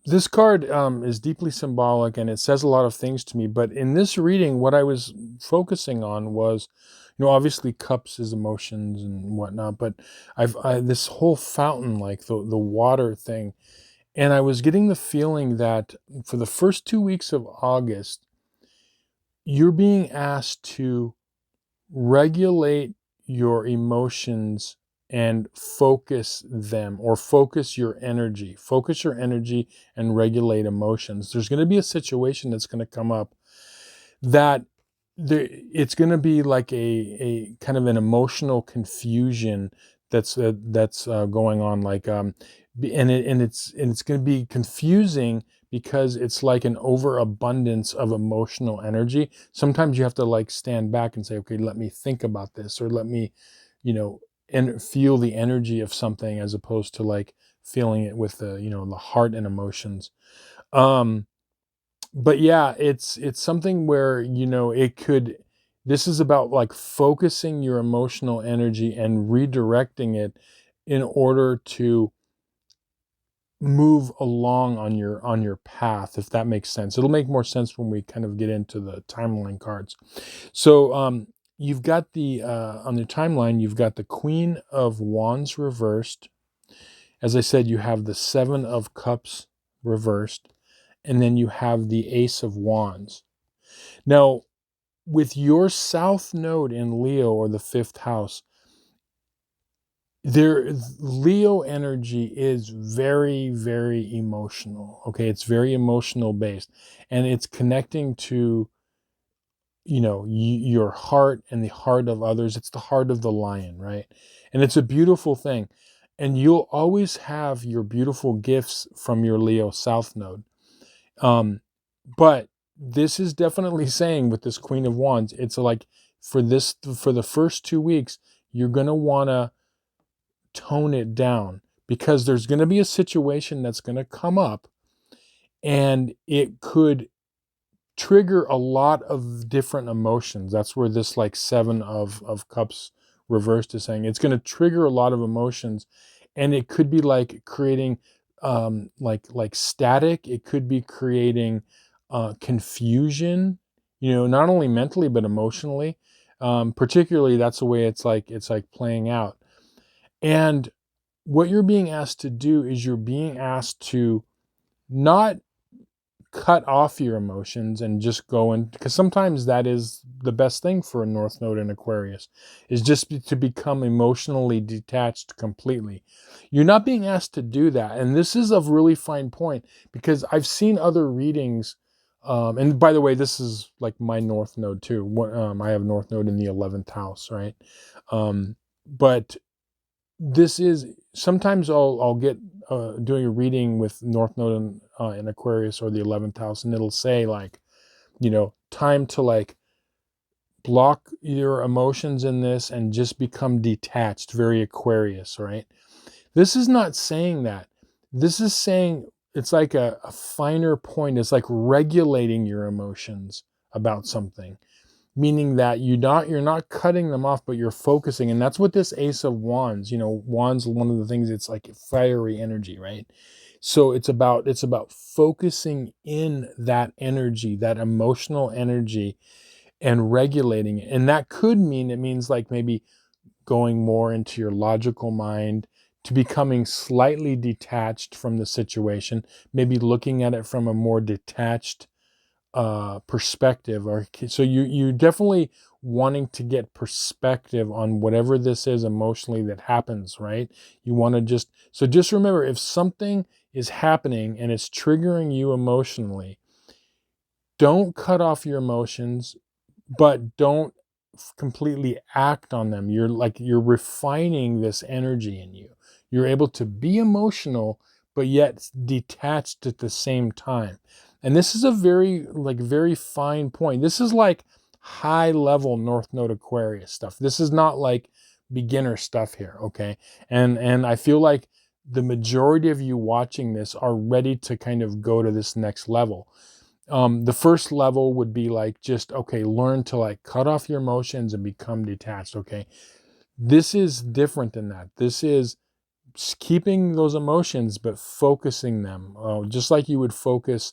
this card is deeply symbolic and it says a lot of things to me. But in this reading, what I was focusing on was, obviously cups is emotions and whatnot, but this whole fountain, like the water thing. And I was getting the feeling that for the first 2 weeks of August, you're being asked to regulate your emotions and focus them, or focus your energy and regulate emotions. There's going to be a situation that's going to come up that it's going to be like a kind of an emotional confusion that's going on, like and it's going to be confusing because it's like an overabundance of emotional energy. Sometimes you have to like stand back and say, okay, let me think about this, or let me, and feel the energy of something, as opposed to like feeling it with the, the heart and emotions. But yeah, it's something where, this is about like focusing your emotional energy and redirecting it in order to move along on your path, if that makes sense. It'll make more sense when we kind of get into the timeline cards. So you've got the on the timeline, you've got the Queen of Wands reversed. As I said, you have the Seven of Cups reversed, and then you have the Ace of Wands. Now, with your South Node in Leo, or the 5th house, Leo energy is very, very emotional. Okay, it's very emotional based, and it's connecting to, your heart and the heart of others. It's the heart of the lion, right? And it's a beautiful thing. And you'll always have your beautiful gifts from your Leo South Node. But this is definitely saying, with this Queen of Wands, it's like for the first 2 weeks, you're going to want to tone it down, because there's going to be a situation that's going to come up and it could trigger a lot of different emotions. That's where this like Seven of Cups reversed is saying it's going to trigger a lot of emotions, and it could be like creating like static. It could be creating confusion, not only mentally but emotionally. Particularly, that's the way it's like playing out. And what you're being asked to do is you're being asked to not cut off your emotions and just go in, because sometimes that is the best thing for a North Node in Aquarius, is just to become emotionally detached completely. You're not being asked to do that. And this is a really fine point, because I've seen other readings, and by the way, this is like my North Node too. I have North Node in the 11th house, right? But this is, sometimes I'll get doing a reading with North Node in Aquarius or the 11th house, and it'll say like, time to like block your emotions in this and just become detached, very Aquarius, right? This is not saying that. This is saying it's like a finer point. It's like regulating your emotions about something, meaning that you're not cutting them off, but you're focusing. And that's what this Ace of Wands, Wands, one of the things, it's like fiery energy, right? So it's about focusing in that energy, that emotional energy, and regulating it. And that could mean, it means like maybe going more into your logical mind, to becoming slightly detached from the situation, maybe looking at it from a more detached perspective. Or so you definitely wanting to get perspective on whatever this is emotionally that happens, right? You want to just remember, if something is happening and it's triggering you emotionally, don't cut off your emotions, but don't completely act on them. You're refining this energy in you. You're able to be emotional, but yet detached at the same time. And this is a very fine point. This is like high level North Node Aquarius stuff. This is not like beginner stuff here, okay? And I feel like the majority of you watching this are ready to kind of go to this next level. The first level would be like, just, okay, learn to like cut off your emotions and become detached, okay? This is different than that. This is keeping those emotions, but focusing them, just like you would focus,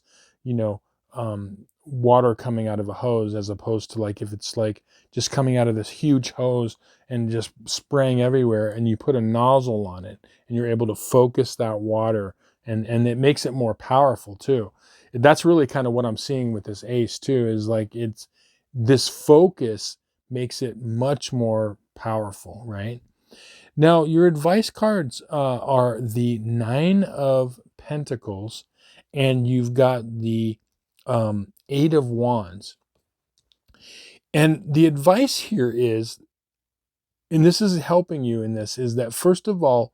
water coming out of a hose, as opposed to like if it's like just coming out of this huge hose and just spraying everywhere, and you put a nozzle on it and you're able to focus that water, and it makes it more powerful too. That's really kind of what I'm seeing with this ace too, is like it's this focus makes it much more powerful, right? Now, your advice cards are the Nine of Pentacles, and you've got the Eight of Wands. And the advice here is, and this is helping you in this, is that first of all,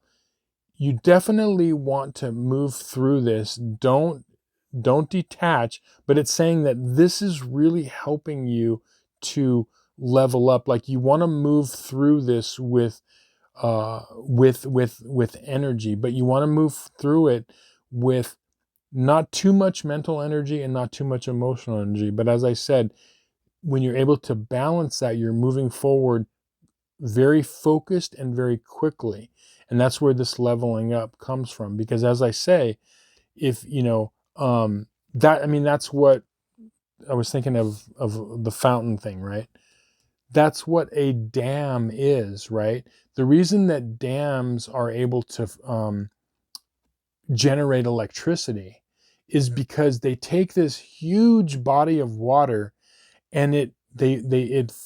you definitely want to move through this. Don't detach, but it's saying that this is really helping you to level up. Like, you want to move through this with energy, but you want to move through it with not too much mental energy and not too much emotional energy. But as I said, when you're able to balance that, you're moving forward very focused and very quickly. And that's where this leveling up comes from. Because as I say, if that's what I was thinking of the fountain thing, right? That's what a dam is, right? The reason that dams are able to generate electricity is because they take this huge body of water, and it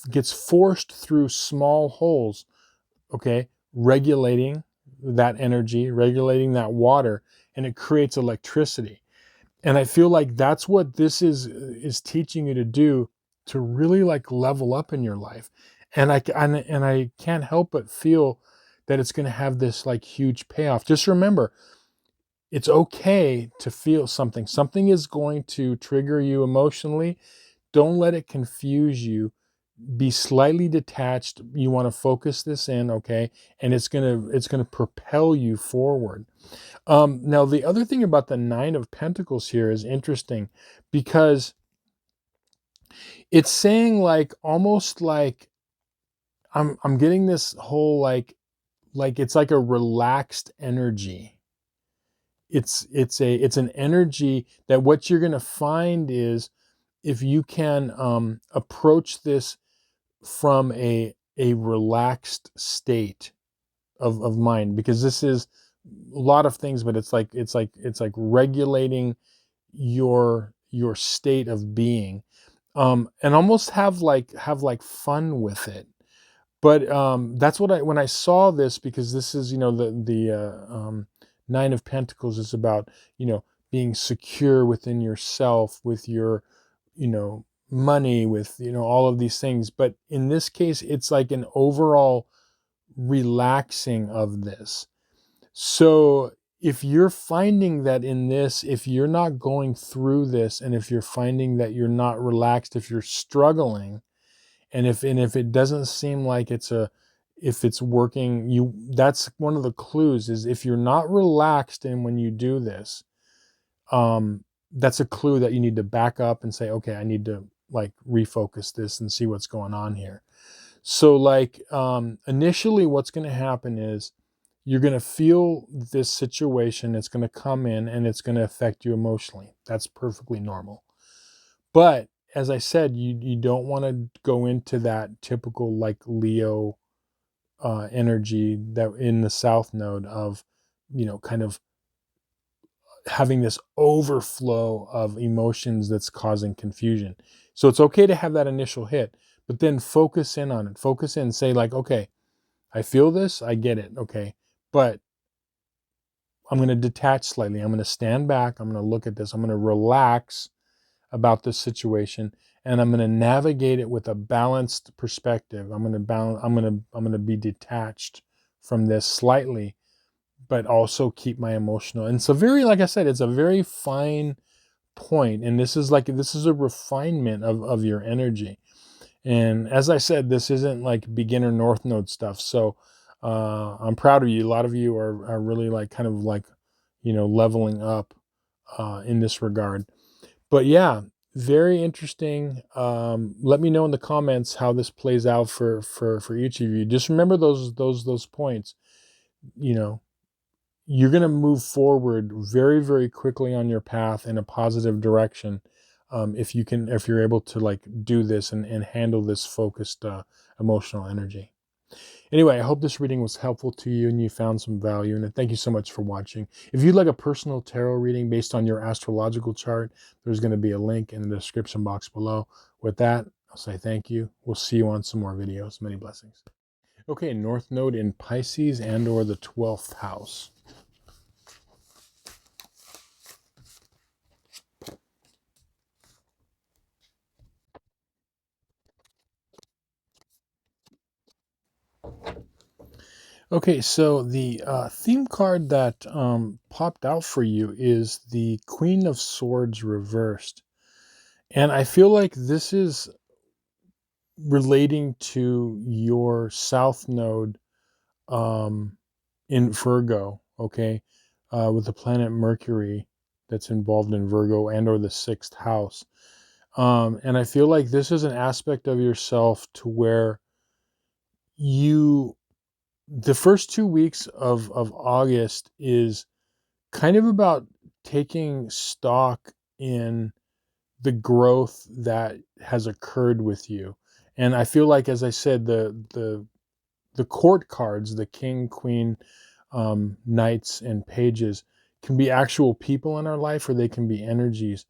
gets forced through small holes, okay, regulating that energy, regulating that water, and it creates electricity. And I feel like that's what this is teaching you to do, to really like level up in your life. And I can't help but feel that it's going to have this like huge payoff. Just remember, it's okay to feel something. Something is going to trigger you emotionally. Don't let it confuse you. Be slightly detached. You want to focus this in, okay? And it's gonna propel you forward. Now, the other thing about the Nine of Pentacles here is interesting, because it's saying like, almost like, I'm getting this whole like it's like a relaxed energy. It's an energy that what you're going to find is, if you can approach this from a relaxed state of mind, because this is a lot of things, but it's like regulating your state of being, and almost have like fun with it. But that's what when I saw this, because this is, the Nine of Pentacles is about, being secure within yourself, with your, money, with, all of these things. But in this case, it's like an overall relaxing of this. So if you're finding that in this, if you're not going through this, and if you're finding that you're not relaxed, if you're struggling, and if it doesn't seem like if it's working, that's one of the clues, is if you're not relaxed and when you do this, that's a clue that you need to back up and say, okay, I need to like refocus this and see what's going on here. So like initially what's going to happen is you're going to feel this situation. It's going to come in and it's going to affect you emotionally. That's perfectly normal. But as I said, you don't want to go into that typical like Leo energy that in the South Node of, kind of having this overflow of emotions that's causing confusion. So it's okay to have that initial hit, but then focus in on it. Focus in, say like, okay, I feel this, I get it, okay, but I'm going to detach slightly. I'm going to stand back. I'm going to look at this. I'm going to relax about this situation, and I'm going to navigate it with a balanced perspective. I'm going to be detached from this slightly, but also keep my emotional. And so like I said, it's a very fine point, and this is a refinement of your energy. And as I said, this isn't like beginner North Node stuff. So I'm proud of you. A lot of you are really like kind of like, leveling up in this regard. But yeah, very interesting. Let me know in the comments how this plays out for each of you. Just remember those points. You're going to move forward very, very quickly on your path in a positive direction. If you're able to like do this and handle this focused emotional energy. Anyway, I hope this reading was helpful to you and you found some value in it. Thank you so much for watching. If you'd like a personal tarot reading based on your astrological chart, there's going to be a link in the description box below. With that, I'll say thank you. We'll see you on some more videos. Many blessings. Okay, North Node in Pisces and or the 12th house. Okay, so the theme card that popped out for you is the Queen of Swords reversed. And I feel like this is relating to your South Node in Virgo, okay, with the planet Mercury that's involved in Virgo and or the 6th house. And I feel like this is an aspect of yourself to where the first 2 weeks of August is kind of about taking stock in the growth that has occurred with you. And I feel like, as I said, the court cards, the king, queen, knights, and pages can be actual people in our life, or they can be energies.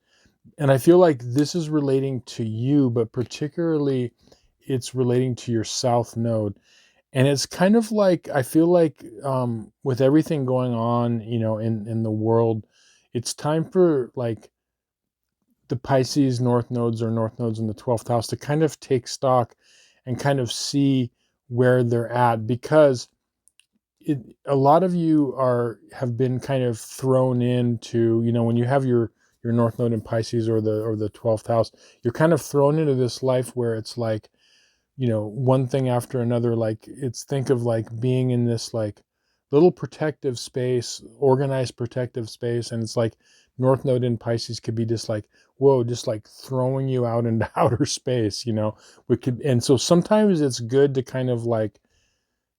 And I feel like this is relating to you, but particularly it's relating to your South Node. And it's kind of like, I feel like with everything going on, in the world, it's time for like the Pisces North Nodes or North Nodes in the 12th house to kind of take stock and kind of see where they're at, because a lot of you have been kind of thrown into, when you have your North Node in Pisces or the 12th house, you're kind of thrown into this life where it's like, one thing after another. Like, think of like being in this like little protective space, organized protective space. And it's like North Node in Pisces could be just like, whoa, just like throwing you out into outer space, and so sometimes it's good to kind of like,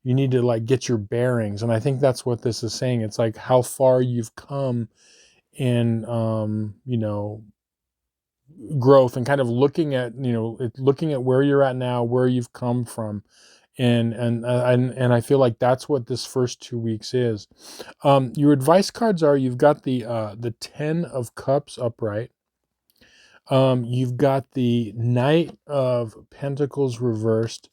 you need to like get your bearings. And I think that's what this is saying. It's like how far you've come in, growth, and kind of looking at where you're at now, where you've come from. And I feel like that's what this first 2 weeks is. Your advice cards are, you've got the 10 of Cups upright. You've got the Knight of Pentacles reversed,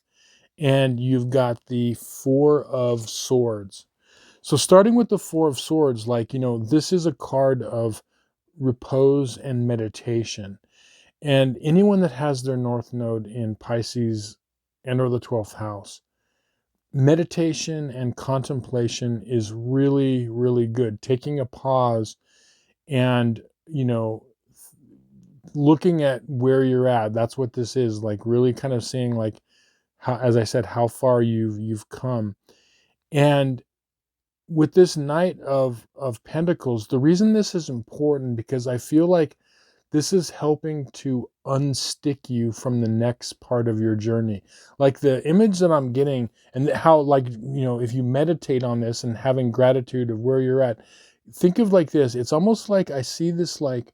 and you've got the 4 of Swords. So starting with the 4 of Swords, like, this is a card of repose and meditation. And anyone that has their North Node in Pisces and or the 12th house, meditation and contemplation is really, really good. Taking a pause and, looking at where you're at. That's what this is, like really kind of seeing like how, as I said, how far you've come. And with this Knight of Pentacles, the reason this is important, because I feel like this is helping to unstick you from the next part of your journey. Like the image that I'm getting, and how, like, if you meditate on this and having gratitude of where you're at, think of like this. It's almost like I see this, like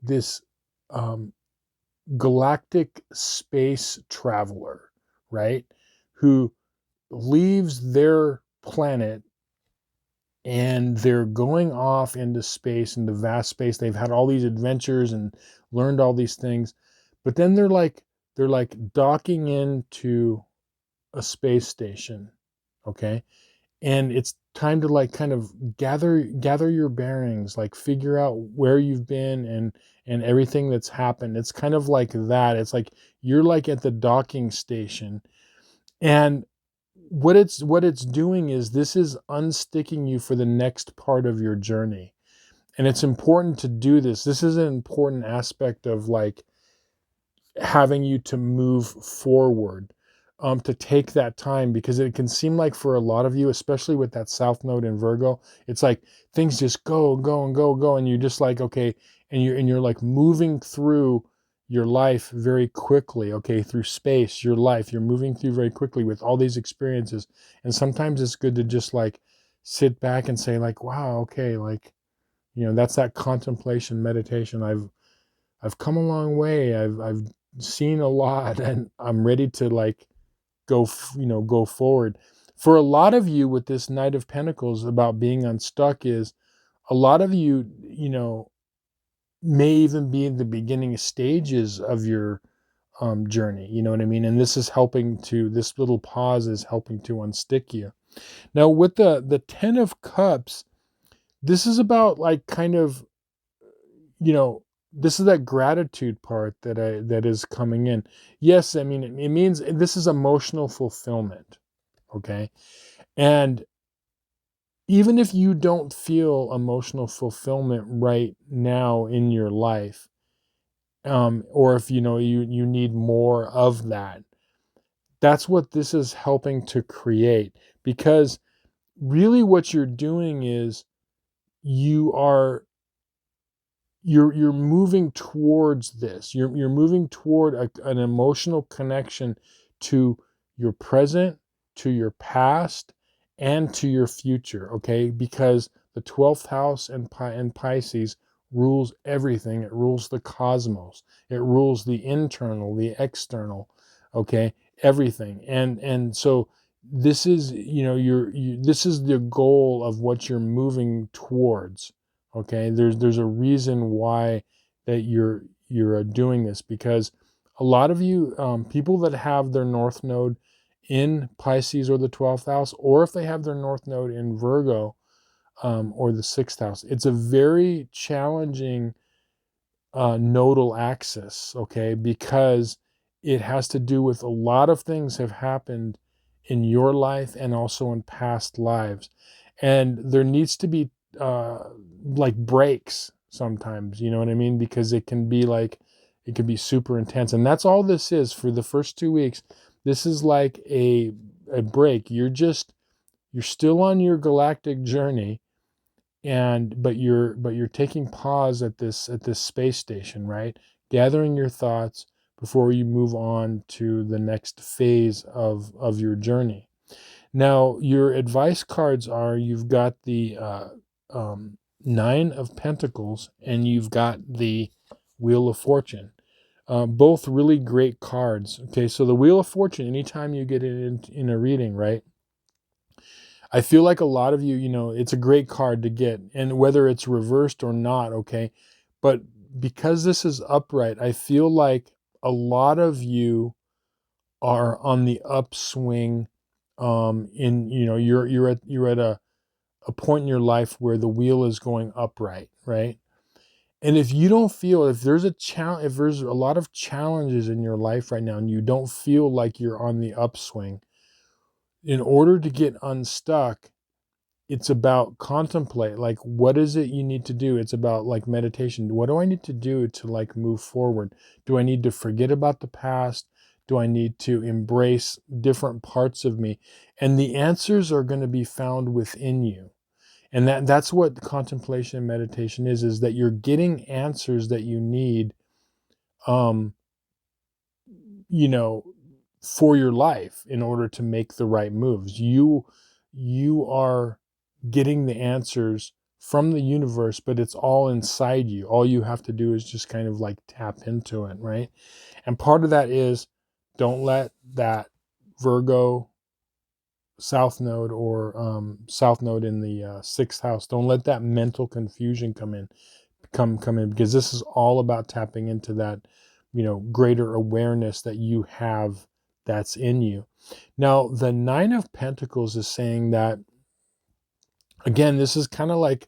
this um, galactic space traveler, right? Who leaves their planet and they're going off into space, into vast space. They've had all these adventures and learned all these things, but then they're like docking into a space station, okay? And it's time to like kind of gather your bearings, like figure out where you've been and everything that's happened. It's kind of like that. It's like you're like at the docking station, and what it's doing is this is unsticking you for the next part of your journey. And it's important to do this. This is an important aspect of like having you to move forward, to take that time, because it can seem like for a lot of you, especially with that South Node in Virgo, it's like things just go and go and go and go, and you're just like, okay, and you're like moving through your life very quickly, okay, through space, your life, you're moving through very quickly with all these experiences. And sometimes it's good to just like sit back and say like, wow, okay, like, that's that contemplation meditation. I've come a long way. I've seen a lot, and I'm ready to like go forward. For a lot of you with this Knight of Pentacles about being unstuck, is a lot of you, may even be in the beginning stages of your journey. You know what I mean? And this little pause is helping to unstick you. Now with the Ten of Cups, this is about like kind of, this is that gratitude part that is coming in. Yes, I mean, it means this is emotional fulfillment, okay? And even if you don't feel emotional fulfillment right now in your life, or if you need more of that, that's what this is helping to create. Because really what you're doing is you are you're moving towards this. You're moving toward an emotional connection to your present, to your past, and to your future. Okay, because the 12th house and Pisces rules everything. It rules the cosmos. It rules the internal, the external. Okay, everything. And so this is this is the goal of what you're moving towards. Okay, there's a reason why that you're doing this, because a lot of you, people that have their North Node in Pisces or the 12th house, or if they have their North Node in Virgo, or the 6th house, it's a very challenging nodal axis, okay, because it has to do with a lot of things have happened in your life and also in past lives. And there needs to be like breaks sometimes, you know what I mean? Because it can be super intense. And that's all this is for the first 2 weeks. This is like a break. You're still on your galactic journey, but you're taking pause at this space station, right? Gathering your thoughts before you move on to the next phase of your journey. Now, your advice cards are, you've got the Nine of Pentacles and you've got the Wheel of Fortune. Both really great cards. Okay, so the Wheel of Fortune, anytime you get it in a reading, right? I feel like a lot of you, it's a great card to get, and whether it's reversed or not, okay? But because this is upright, I feel like a lot of you are on the upswing. You're at a point in your life where the wheel is going upright, right? And if you don't feel, if there's a lot of challenges in your life right now and you don't feel like you're on the upswing, in order to get unstuck, it's about contemplate, like, what is it you need to do? It's about like meditation. What do I need to do to like move forward? Do I need to forget about the past? Do I need to embrace different parts of me? And the answers are going to be found within you. And that's what contemplation and meditation is that you're getting answers that you need, um, you know, for your life in order to make the right moves. You are getting the answers from the universe, but it's all inside you. All you have to do is just kind of like tap into it, right? And part of that is, don't let that Virgo south node, or south node in the sixth house, don't let that mental confusion come in, because this is all about tapping into that, greater awareness that you have, that's in you. Now, the Nine of Pentacles is saying that, again, this is kind of like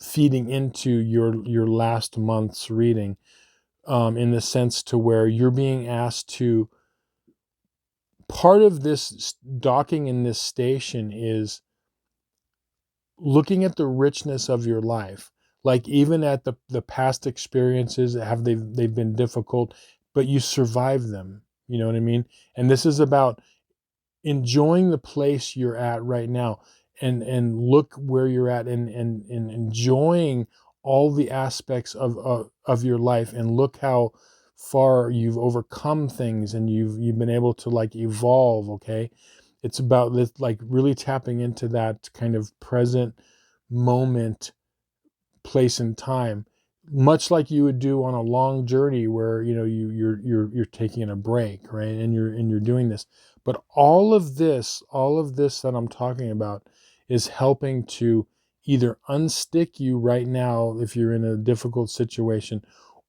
feeding into your last month's reading, in the sense to where you're being asked to, part of this docking in this station is looking at the richness of your life, like even at the past experiences, they've been difficult, but you survived them. You know what I mean? And this is about enjoying the place you're at right now, and look where you're at, and enjoying all the aspects of your life, and look how far you've overcome things, and you've been able to like evolve. Okay, it's about this, like really tapping into that kind of present moment, place and time, much like you would do on a long journey where you're taking a break, right? And you're doing this. But all of this that I'm talking about is helping to either unstick you right now if you're in a difficult situation,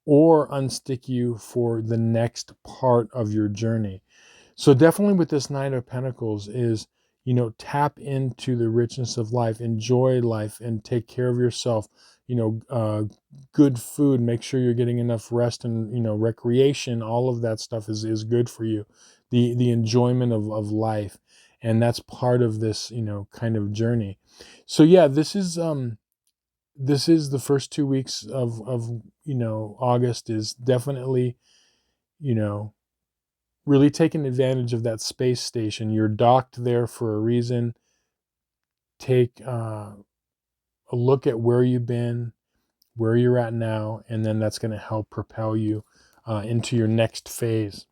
or unstick you for the next part of your journey. So definitely with this Nine of Pentacles is, tap into the richness of life, enjoy life, and take care of yourself. Good food, make sure you're getting enough rest, and, recreation, all of that stuff is good for you. The enjoyment of life. And that's part of this, kind of journey. So yeah, this is the first 2 weeks of August is definitely, you know, really taking advantage of that space station. You're docked there for a reason. Take a look at where you've been, where you're at now, and then that's going to help propel you into your next phase.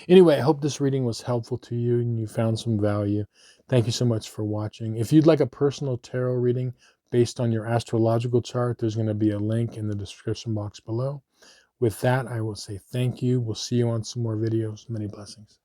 Anyway, I hope this reading was helpful to you and you found some value. Thank you so much for watching. If you'd like a personal tarot reading based on your astrological chart, there's going to be a link in the description box below. With that, I will say thank you. We'll see you on some more videos. Many blessings.